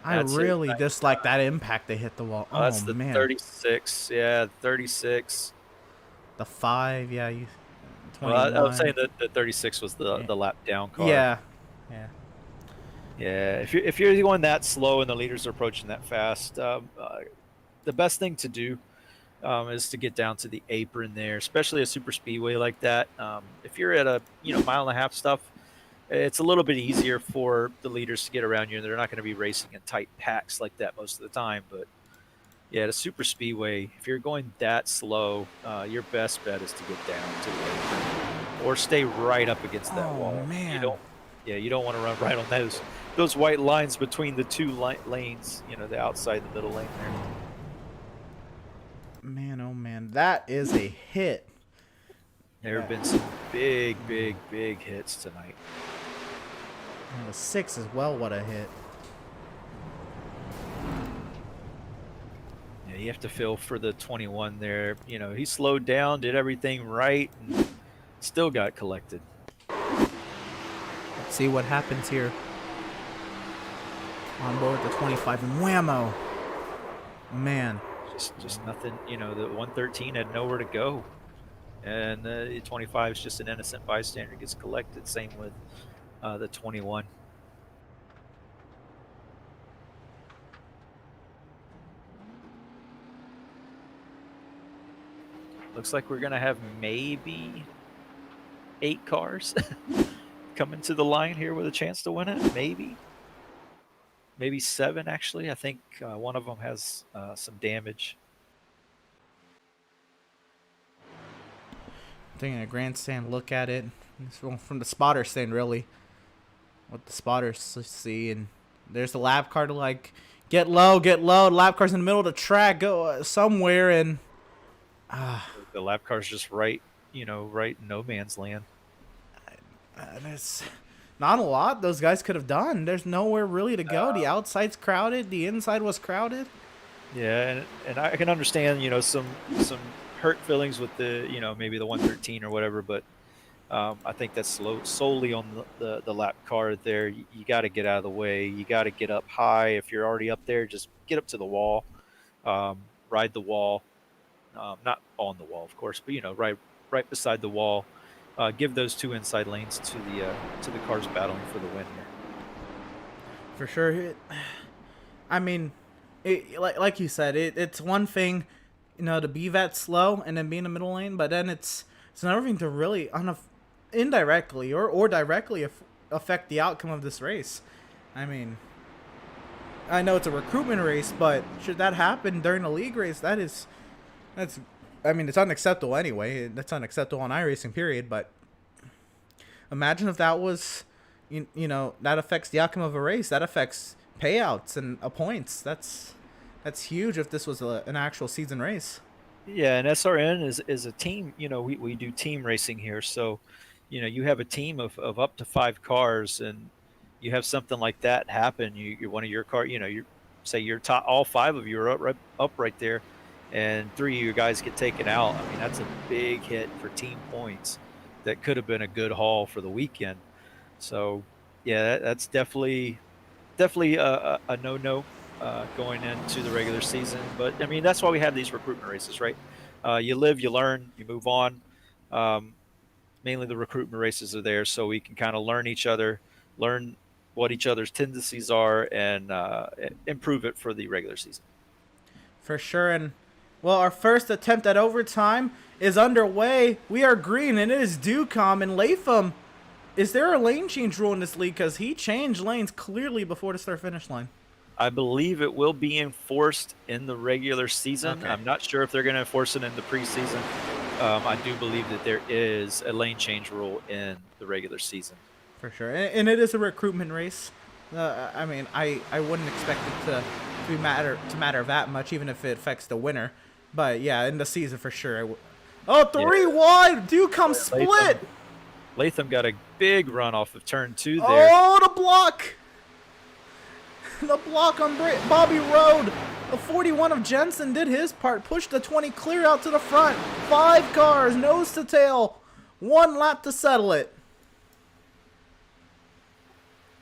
I That's really it. dislike that impact they hit the wall. Oh, That's the man. 36. Yeah, 36. The 5, yeah. 21. I was saying 21. that the 36 was the lap down car. Yeah. Yeah. Yeah. If you're going that slow and the leaders are approaching that fast, the best thing to do is to get down to the apron there, especially a super speedway like that. If you're at a mile and a half stuff, it's a little bit easier for the leaders to get around you, and they're not going to be racing in tight packs like that most of the time. But yeah, at a super speedway, if you're going that slow, your best bet is to get down to the apron or stay right up against that wall. Man. You don't want to run right on those white lines between the two lanes. The outside and the middle lane there. Man, oh, man. That is a hit. There have been some big hits tonight. And the 6 as well, what a hit. Yeah, you have to feel for the 21 there. He slowed down, did everything right, and still got collected. Let's see what happens here. On board the 25 and whammo. Man. Just nothing. The 113 had nowhere to go, and the 25 is just an innocent bystander, gets collected. Same with the 21. Looks like we're gonna have maybe 8 cars coming to the line here with a chance to win it. Maybe 7 actually. I think one of them has some damage. Taking a grandstand look at it from the spotter stand, really. What the spotters see, and there's the lap car to like get low. The lap car's in the middle of the track, go somewhere, and The lap car's just right in no man's land. there's not a lot those guys could have done. There's nowhere really to go. The outside's crowded, the inside was crowded. Yeah, and I can understand some hurt feelings with the maybe the 113 or whatever, but I think that's solely on the lap car there. You got to get out of the way. You got to get up high. If you're already up there, just get up to the wall, ride the wall, not on the wall, of course, but right beside the wall. Give those 2 inside lanes to the cars battling for the win here. For sure. I mean, like you said, it's one thing, to be that slow and then be in the middle lane, but then it's another thing to really indirectly or directly affect the outcome of this race. I mean, I know it's a recruitment race, but should that happen during a league race, it's unacceptable anyway. That's unacceptable on iRacing, period. But imagine if that was, that affects the outcome of a race. That affects payouts and points. That's That's huge if this was an actual season race. Yeah, and SRN is a team. We do team racing here, so you have a team of up to 5 cars, and you have something like that happen. You're one of your car. You say you're top, all 5 of you are up right there, and 3 of you guys get taken out. I mean, that's a big hit for team points. That could have been a good haul for the weekend. So, yeah, that's definitely a no-no going into the regular season. But I mean, that's why we have these recruitment races, right? You live, you learn, you move on. Um, Mainly the recruitment races are there so we can kind of learn each other, learn what each other's tendencies are, and improve it for the regular season. For sure. And, well, our first attempt at overtime is underway. We are green, and it is Ducom and Latham. Is there a lane change rule in this league? Because he changed lanes clearly before the start-finish line. I believe it will be enforced in the regular season. Okay. I'm not sure if they're going to enforce it in the preseason. I do believe that there is a lane change rule in the regular season. For sure. And it is a recruitment race. I mean, I wouldn't expect it to matter that much, even if it affects the winner. But yeah, in the season for sure. Oh, three wide. Ducom split. Latham got a big run off of turn 2 there. Oh, the block. The block on Bobby Road. The 41 of Jensen did his part. Pushed the 20 clear out to the front. 5 cars, nose to tail. 1 lap to settle it.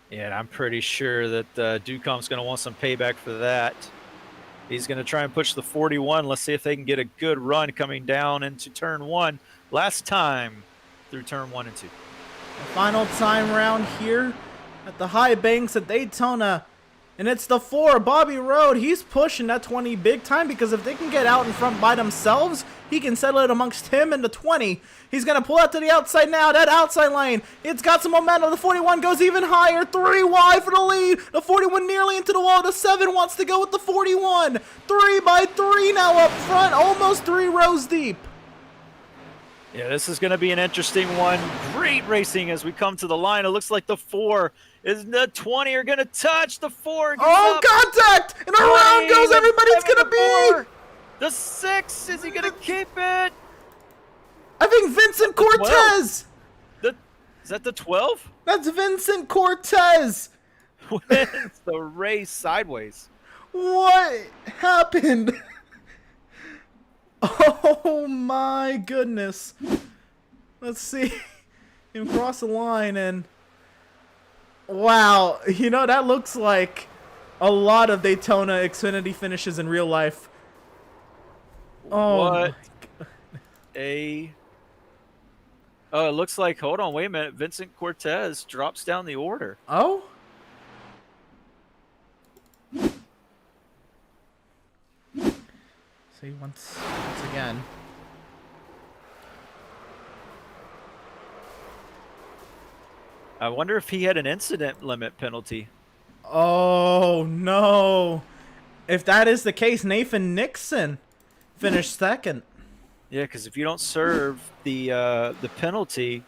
Yeah, and I'm pretty sure that Ducom's going to want some payback for that. He's going to try and push the 41. Let's see if they can get a good run coming down into turn 1. Last time through turn 1 and 2. The final time round here at the high banks at Daytona. And it's the 4, Bobby Road. He's pushing that 20 big time because if they can get out in front by themselves, he can settle it amongst him and the 20. He's going to pull out to the outside now. That outside lane, it's got some momentum. The 41 goes even higher. 3 wide for the lead. The 41 nearly into the wall. The 7 wants to go with the 41. 3 by 3 now up front. Almost 3 rows deep. Yeah, this is going to be an interesting one. Great racing as we come to the line. It looks like the 4 is the 20 are going to touch. The 4 gets up. Contact! And around goes everybody's going to be. The 6, is he going to keep it? I think Vincent Cortez. Is that the 12? That's Vincent Cortez. Wins the race sideways. What happened? Oh my goodness. Let's see him cross the line and wow, that looks like a lot of Daytona Xfinity finishes in real life. Oh, it looks like, hold on, wait a minute, Vincent Cortez drops down the order. Oh? See, once again. I wonder if he had an incident limit penalty. Oh, no. If that is the case, Nathan Nixon finished second. Yeah, because if you don't serve the penalty,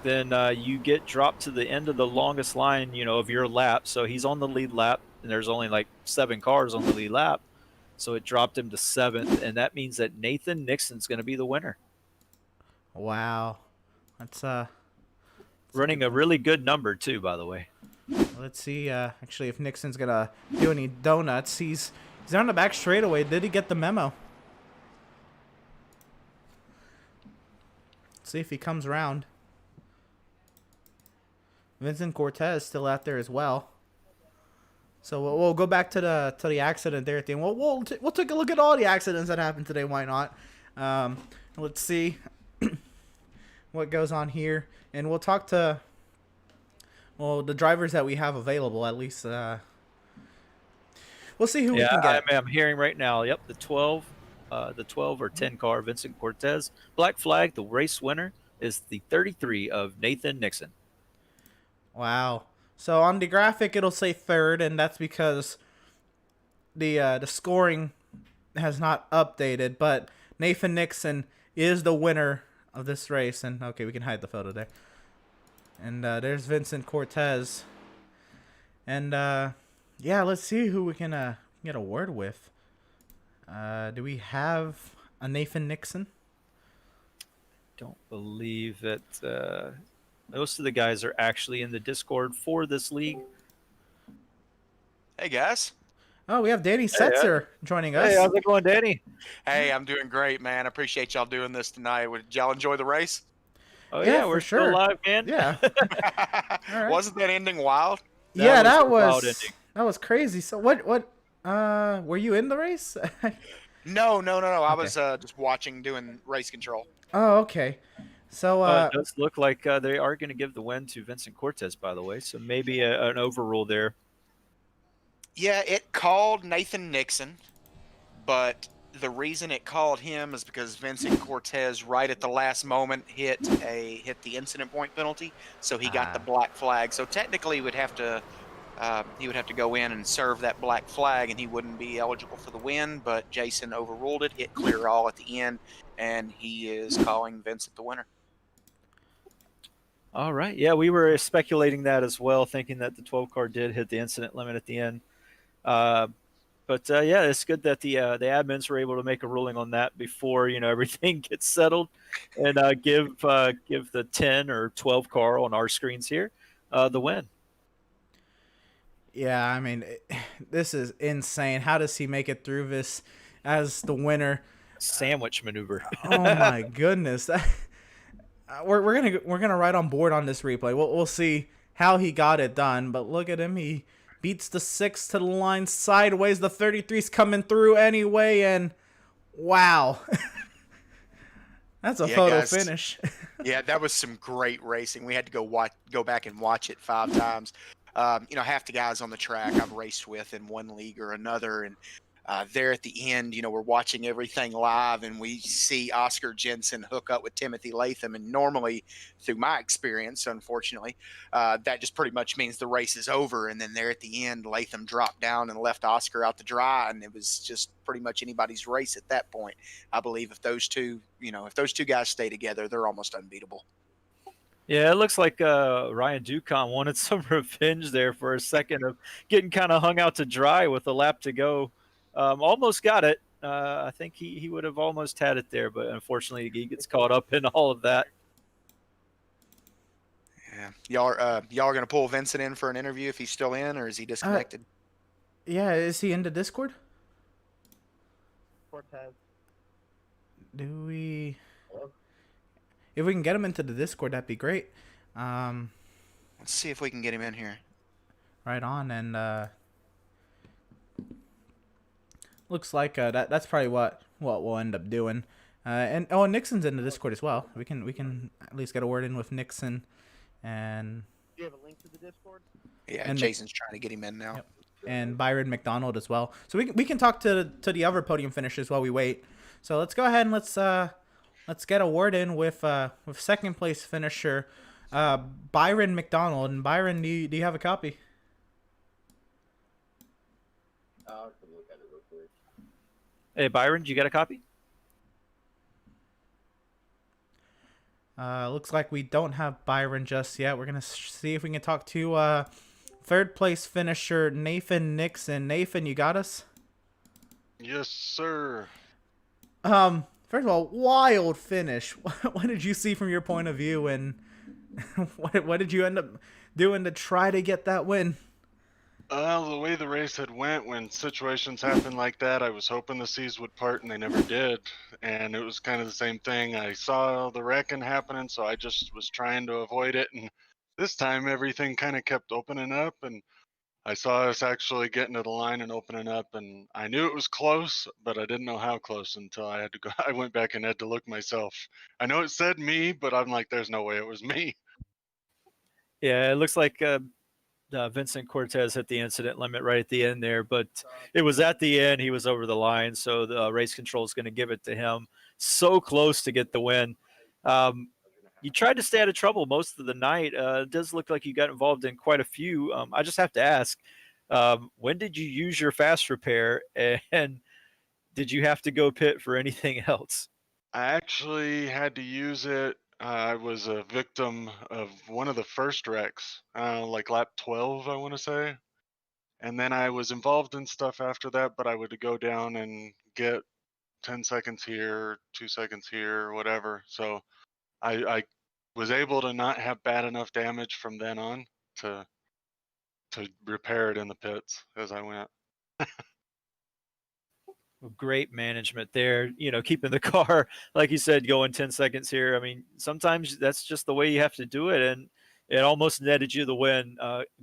then you get dropped to the end of the longest line, of your lap. So he's on the lead lap, and there's only like 7 cars on the lead lap. So it dropped him to 7th, and that means that Nathan Nixon's going to be the winner. Wow. That's running a really good number too, by the way. Let's see actually if Nixon's going to do any donuts. He's on the back straightaway. Did he get the memo? Let's see if he comes around. Vincent Cortez still out there as well. So we'll go back to the accident there thing. We'll take a look at all the accidents that happened today. Why not? Let's see what goes on here, and we'll talk to the drivers that we have available. At least we'll see who we can get. I'm hearing right now. Yep, the 12 or 10 car Vincent Cortez. Black flag. The race winner is the 33 of Nathan Nixon. Wow. So on the graphic, it'll say 3rd, and that's because the scoring has not updated. But Nathan Nixon is the winner of this race. And okay, we can hide the photo there. And there's Vincent Cortez. And yeah, let's see who we can get a word with. Do we have a Nathan Nixon? Don't believe that most of the guys are actually in the Discord for this league. Hey guys. Oh, we have Danny Setzer joining us. Hey, how's it going, Danny? Hey, I'm doing great, man. I appreciate y'all doing this tonight. Would y'all enjoy the race? Oh Yeah, yeah, for we're still sure. live, man. Yeah. All right. Wasn't that ending wild? Yeah, was a wild that ending. was crazy. So what were you in the race? No. I Okay. was just watching, doing race control. Oh, okay. So It does look like they are going to give the win to Vincent Cortez, by the way. So maybe an overrule there. Yeah, it called Nathan Nixon, but the reason it called him is because Vincent Cortez, right at the last moment, hit the incident point penalty, so he got the black flag. So technically, he would have to go in and serve that black flag, and he wouldn't be eligible for the win. But Jason overruled it, hit clear all at the end, and he is calling Vincent the winner. All right. Yeah, we were speculating that as well, thinking that the 12 car did hit the incident limit at the end. But yeah, it's good that the admins were able to make a ruling on that before everything gets settled, and give the 10 or 12 car on our screens here the win. yeah, I mean, this is insane. How does he make it through this as the winner? Sandwich maneuver. Oh my goodness. We're gonna ride on board on this replay. We'll see how he got it done. But look at him. He beats the 6 to the line sideways. The 33's coming through anyway, and wow, that's a photo guys. finish. Yeah, that was some great racing. We had to go back and watch it 5 times. Half the guys on the track I've raced with in one league or another, and there at the end, we're watching everything live, and we see Oscar Jensen hook up with Timothy Latham. And normally, through my experience, unfortunately, that just pretty much means the race is over. And then there at the end, Latham dropped down and left Oscar out to dry, and it was just pretty much anybody's race at that point. I believe if those two guys stay together, they're almost unbeatable. Yeah, it looks like Ryan Ducon wanted some revenge there for a second of getting kind of hung out to dry with a lap to go. Almost got it. I think he would have almost had it there, but unfortunately he gets caught up in all of that. Yeah, y'all are gonna pull Vincent in for an interview if he's still in, or is he disconnected? Yeah, is he into Discord? Cortez. Do we? Hello? If we can get him into the Discord, that'd be great. Let's see if we can get him in here. Right on, and looks like that's probably what we'll end up doing. And Nixon's in the Discord as well. We can at least get a word in with Nixon, and Do you have a link to the Discord? Yeah, And Jason's trying to get him in now. Yep. and Byron McDonald as well. So we can talk to the other podium finishers while we wait. So let's go ahead and let's get a word in with second place finisher Byron McDonald. And Byron, do you have a copy? I can look at it real quick. Hey, Byron, did you get a copy? Looks like we don't have Byron just yet. We're gonna see if we can talk to third place finisher Nathan Nixon. Nathan, you got us? Yes, sir. First of all, wild finish. What did you see from your point of view, and what did you end up doing to try to get that win? The way the race had went, when situations happen like that, I was hoping the seas would part, and they never did. And it was kind of the same thing. I saw the wrecking happening, so I just was trying to avoid it. And this time, everything kind of kept opening up, and I saw us actually getting to the line and opening up. And I knew it was close, but I didn't know how close until I had to go. I went back and had to look myself. I know it said me, but I'm like, there's no way it was me. Yeah, it looks like Vincent Cortez hit the incident limit right at the end there, but it was at the end. He was over the line, so the race control is going to give it to him. So close to get the win. You tried to stay out of trouble most of the night. It does look like you got involved in quite a few. I just have to ask, when did you use your fast repair, and did you have to go pit for anything else? I actually had to use it I was a victim of one of the first wrecks, like lap 12, I want to say. And then I was involved in stuff after that, but I would go down and get 10 seconds here, 2 seconds here, whatever. So I was able to not have bad enough damage from then on to repair it in the pits as I went. Great management there, keeping the car, like you said, going 10 seconds here. I mean, sometimes that's just the way you have to do it, and it almost netted you the win.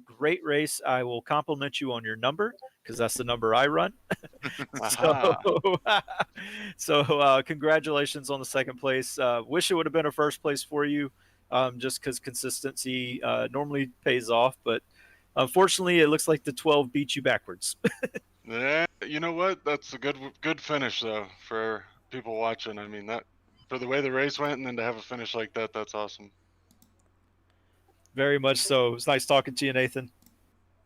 Great race. I will compliment you on your number because that's the number I run. Aha. So congratulations on the second place. Wish it would have been a first place for you, just because consistency normally pays off, but unfortunately, it looks like the 12 beat you backwards. Yeah, you know what? That's a good finish though for people watching. I mean, that for the way the race went and then to have a finish like that, that's awesome. Very much so. It's nice talking to you, Nathan.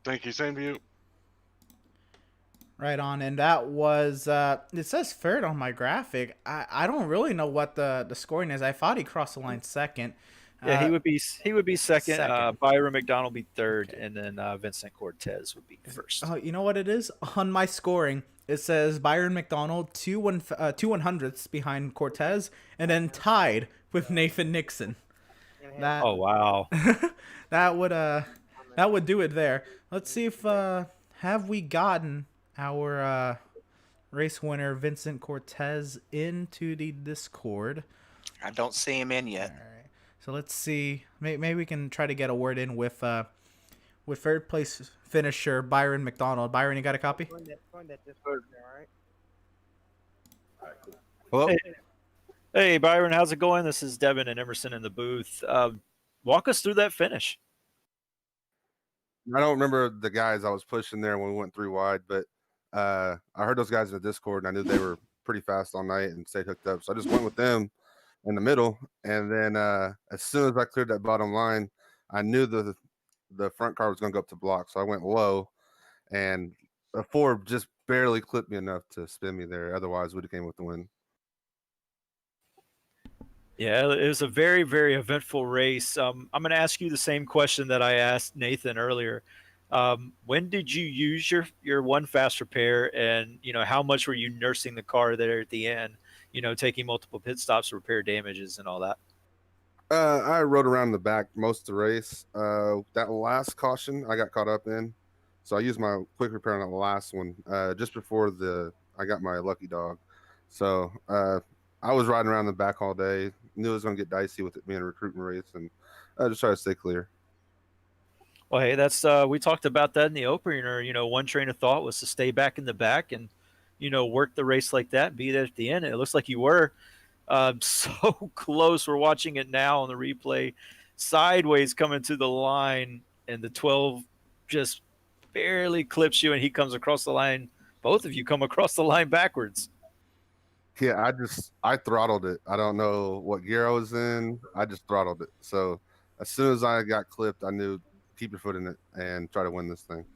Thank you. Same to you. Right on, and that was it says third on my graphic. I don't really know what the scoring is. I thought he crossed the line second. Yeah, he would be second. second. Byron McDonald would be third, and then Vincent Cortez would be first. Oh, you know what it is? On my scoring, it says Byron McDonald 2/100ths behind Cortez, and then tied with Nathan Nixon. That Oh wow! that would do it there. Let's see if have we gotten our race winner Vincent Cortez into the Discord. I don't see him in All yet. right. So let's see. Maybe we can try to get a word in with third place finisher Byron McDonald. Byron, you got a copy? Find that Discord there, all right? Alright, cool. Hello. Hey Byron, how's it going? This is Devin and Emerson in the booth. Walk us through that finish. I don't remember the guys I was pushing there when we went 3 wide, but I heard those guys in the Discord, and I knew they were pretty fast all night and stayed hooked up. So I just went with them in the middle, and then as soon as I cleared that bottom line, I knew the front car was going to go up to block, so I went low, and a 4 just barely clipped me enough to spin me there. Otherwise, would have came with the win. Yeah, it was a very, very eventful race. I'm going to ask you the same question that I asked Nathan earlier. When did you use your one fast repair, and how much were you nursing the car there at the end? Taking multiple pit stops to repair damages and all that. I rode around the back most of the race. That last caution I got caught up in, so I used my quick repair on the last one just before I got my lucky dog. So I was riding around the back all day. Knew it was going to get dicey with it being a recruitment race, and I just try to stay clear. Well, hey, that's we talked about that in the opener. One train of thought was to stay back in the back and work the race like that, be there at the end. It looks like you were so close. We're watching it now on the replay, sideways coming to the line, and the 12 just barely clips you, and he comes across the line. Both of you come across the line backwards. Yeah, I throttled it. I don't know what gear I was in. I just throttled it. So as soon as I got clipped, I knew keep your foot in it and try to win this thing.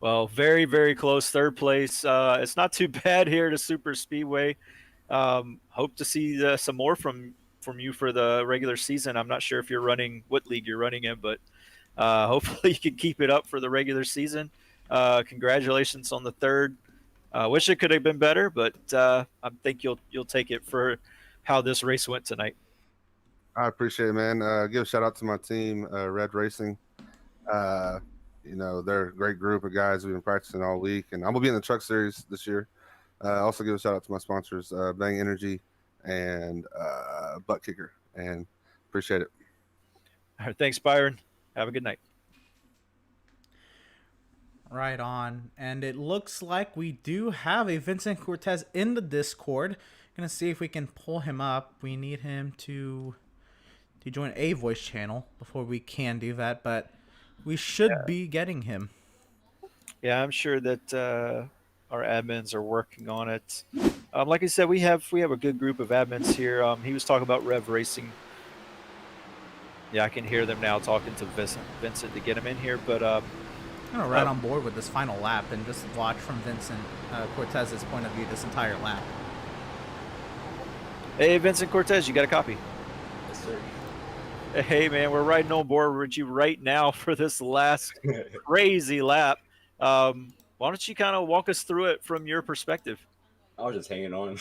Well, very, very close. Third place. It's not too bad here at a super speedway. Hope to see some more from you for the regular season. I'm not sure if you're running what league you're running in, but hopefully you can keep it up for the regular season. Congratulations on the third. Wish it could have been better, but I think you'll take it for how this race went tonight. I appreciate it, man. Give a shout out to my team, Red Racing. They're a great group of guys. We've been practicing all week, and I'm gonna be in the truck series this year. Also give a shout out to my sponsors, Bang Energy and Butt Kicker, and appreciate it. All right, thanks, Byron. Have a good night. Right on. And it looks like we do have a Vincent Cortez in the Discord. Gonna see if we can pull him up. We need him to join a voice channel before we can do that, but we should be getting him. Yeah, I'm sure that our admins are working on it. Like I said, we have a good group of admins here. He was talking about Rev Racing. Yeah, I can hear them now talking to Vincent to get him in here, but I'm gonna ride on board with this final lap and just watch from Vincent Cortez's point of view this entire lap. Hey, Vincent Cortez, you got a copy? Yes, sir. Hey, man, we're riding on board with you right now for this last crazy lap. Why don't you kind of walk us through it from your perspective? I was just hanging on.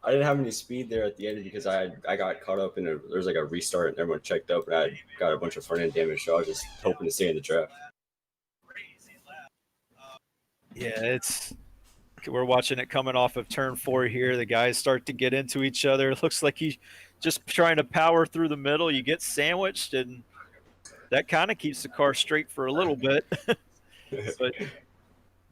I didn't have any speed there at the end because I got caught up in there was like a restart and everyone checked up and I got a bunch of front end damage, so I was just hoping to stay in the draft. Yeah, we're watching it coming off of turn 4 here. The guys start to get into each other. It looks like he's just trying to power through the middle. You get sandwiched, and that kind of keeps the car straight for a little bit. But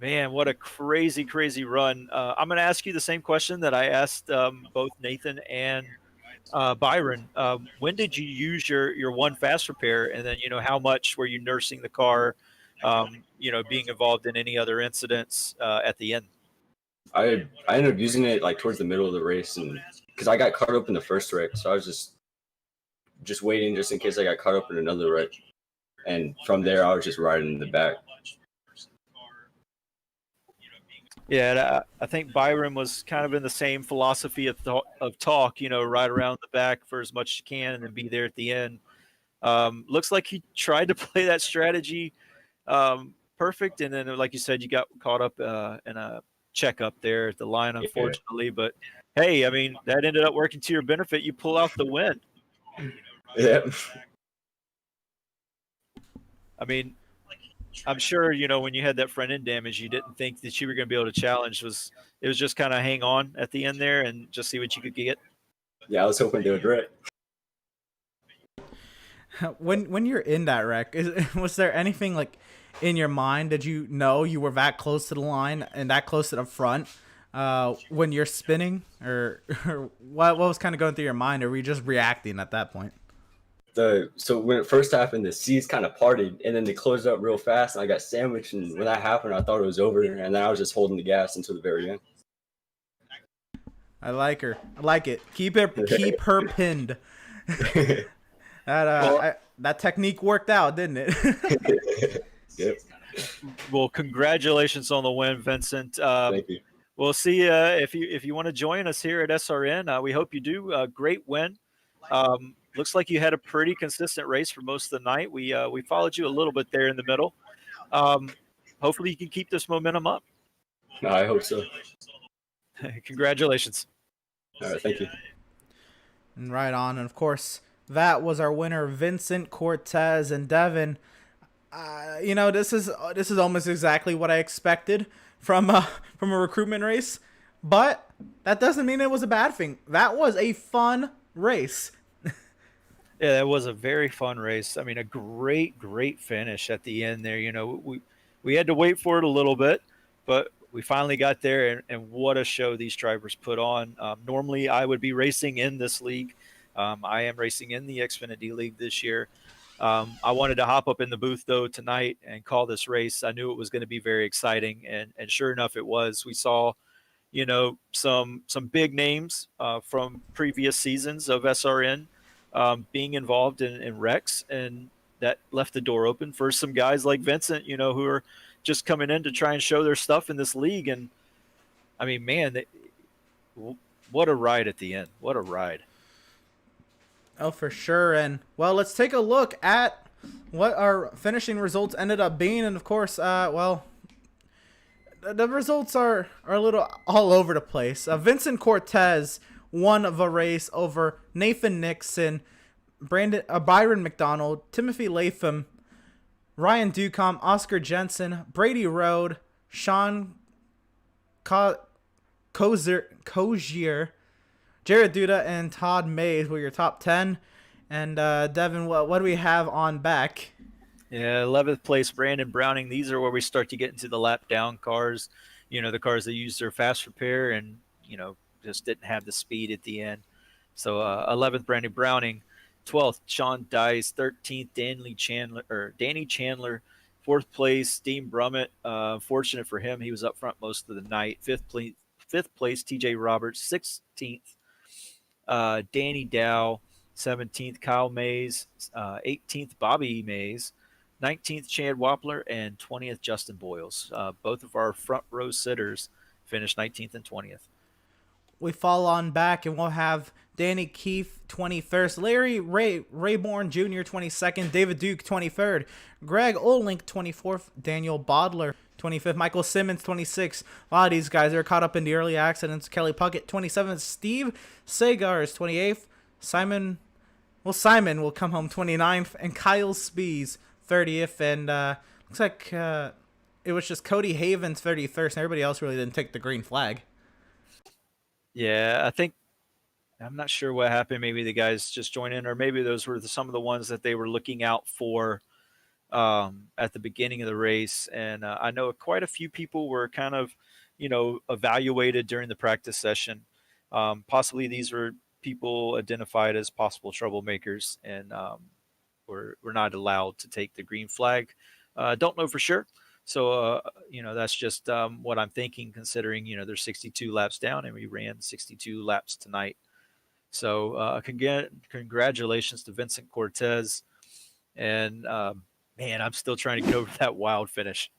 man, what a crazy, crazy run. I'm going to ask you the same question that I asked both Nathan and Byron. When did you use your one fast repair? And then, how much were you nursing the car, being involved in any other incidents at the end? I ended up using it like towards the middle of the race, and because I got caught up in the first wreck, so I was just waiting just in case I got caught up in another wreck. And from there, I was just riding in the back. Yeah, I think Byron was kind of in the same philosophy of talk, right around the back for as much as you can and then be there at the end. Looks like he tried to play that strategy perfect. And then, like you said, you got caught up in a checkup there at the line, unfortunately. But, hey, I mean, that ended up working to your benefit. You pull out the win. Yeah. I mean, I'm sure, when you had that front end damage, you didn't think that you were going to be able to challenge. It was just kind of hang on at the end there and just see what you could get. Yeah, I was hoping they would wreck. When you're in that wreck, was there anything like in your mind? Did you know you were that close to the line and that close to the front when you're spinning, or what was kind of going through your mind, or were you just reacting at that point? So when it first happened, the seas kind of parted and then they closed up real fast, and I got sandwiched. And when that happened, I thought it was over, and then I was just holding the gas until the very end. I like her. I like it. Keep her pinned. That technique worked out, didn't it? Yep. Well, congratulations on the win, Vincent. Thank you. We'll see if you want to join us here at SRN. We hope you do. Great win. Looks like you had a pretty consistent race for most of the night. We followed you a little bit there in the middle. Hopefully you can keep this momentum up. I hope so. Congratulations. All right, thank you. And right on. And of course, that was our winner, Vincent Cortez. And Devin, this is almost exactly what I expected from a recruitment race, but that doesn't mean it was a bad thing. That was a fun race. Yeah, that was a very fun race. I mean, a great finish at the end there. We had to wait for it a little bit, but we finally got there, and what a show these drivers put on. Normally, I would be racing in this league. I am racing in the Xfinity League this year. I wanted to hop up in the booth, though, tonight and call this race. I knew it was going to be very exciting, and sure enough, it was. We saw, some big names from previous seasons of SRN being involved in wrecks, and that left the door open for some guys like Vincent, who are just coming in to try and show their stuff in this league. And I mean, man, what a ride at the end. What a ride. Oh, for sure. And well, let's take a look at what our finishing results ended up being. And of course, the results are a little all over the place. Vincent Cortez won the race over Nathan Nixon, Byron McDonald, Timothy Latham, Ryan Ducombe, Oscar Jensen, Brady Road, Sean Kozier, Jared Duda, and Todd Mays were your top 10. And Devin, what do we have on back? Yeah, 11th place, Brandon Browning. These are where we start to get into the lap down cars, the cars that use their fast repair and, just didn't have the speed at the end. So 11th, Brandon Browning. 12th, Sean Dice. 13th, Danny Chandler. 4th place, Dean Brummett. Fortunate for him, he was up front most of the night. 5th place, TJ Roberts. 16th, Danny Dow. 17th, Kyle Mays. 18th, Bobby Mays. 19th, Chad Wappler. And 20th, Justin Boyles. Both of our front row sitters finished 19th and 20th. we fall on back and we'll have Danny Keefe 23rd, Larry Rayborn Jr. 22nd, David Duke 23rd, Greg Olink 24th, Daniel Bodler 25th, Michael Simmons 26th. A lot of these guys are caught up in the early accidents. Kelly Puckett 27th, Steve Sagars 28th, Simon will come home 29th, and Kyle Spees 30th. And looks like it was just Cody Havens 31st, and everybody else really didn't take the green flag. Yeah, I think I'm not sure what happened. Maybe the guys just joined in, or maybe those were some of the ones that they were looking out for at the beginning of the race. And I know quite a few people were kind of, evaluated during the practice session. Possibly these were people identified as possible troublemakers, and were not allowed to take the green flag. Don't know for sure. So, that's just what I'm thinking, considering, there's 62 laps down and we ran 62 laps tonight. So congratulations to Vincent Cortez. And man, I'm still trying to get over that wild finish.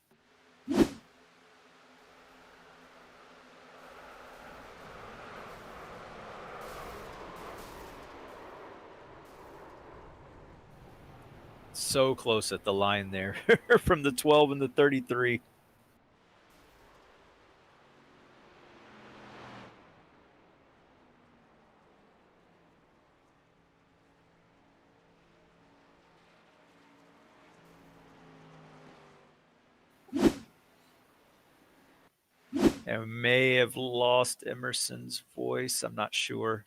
So close at the line there from the 12 and the 33. And may have lost Emerson's voice. I'm not sure.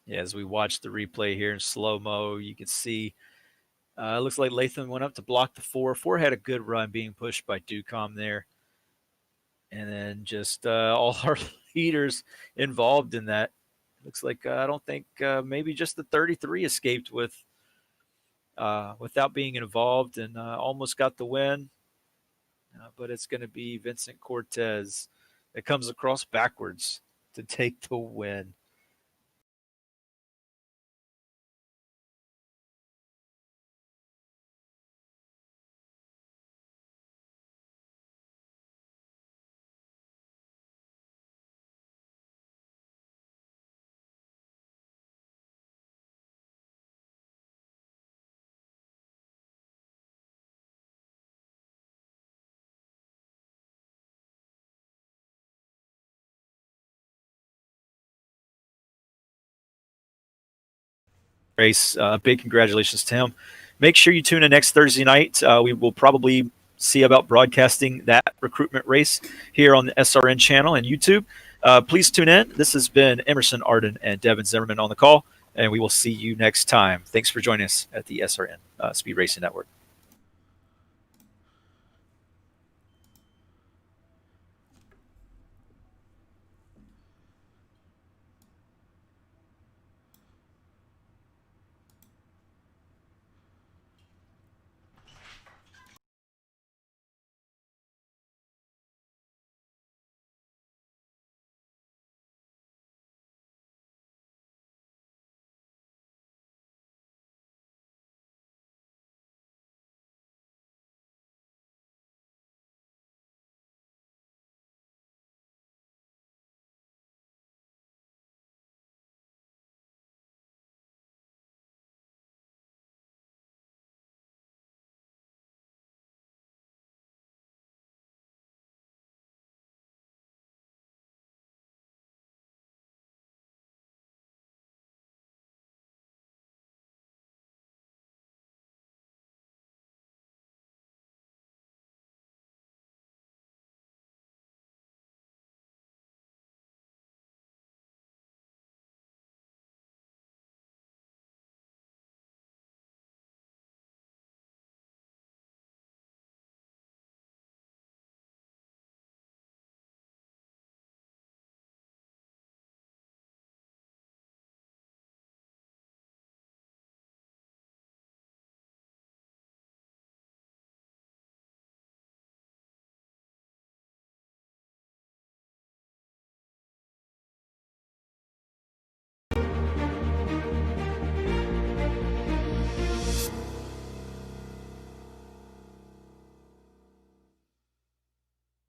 Yeah, as we watch the replay here in slow-mo, you can see it looks like Latham went up to block the 4. 4 had a good run being pushed by Ducom there. And then just all our leaders involved in that. Looks like I don't think maybe just the 33 escaped without being involved, and almost got the win. But it's going to be Vincent Cortez that comes across backwards to take the win. Race. Big congratulations to him. Make sure you tune in next Thursday night. We will probably see about broadcasting that recruitment race here on the SRN channel and YouTube. Please tune in. This has been Emerson Arden and Devin Zimmerman on the call, and we will see you next time. Thanks for joining us at the SRN Speed Racing Network.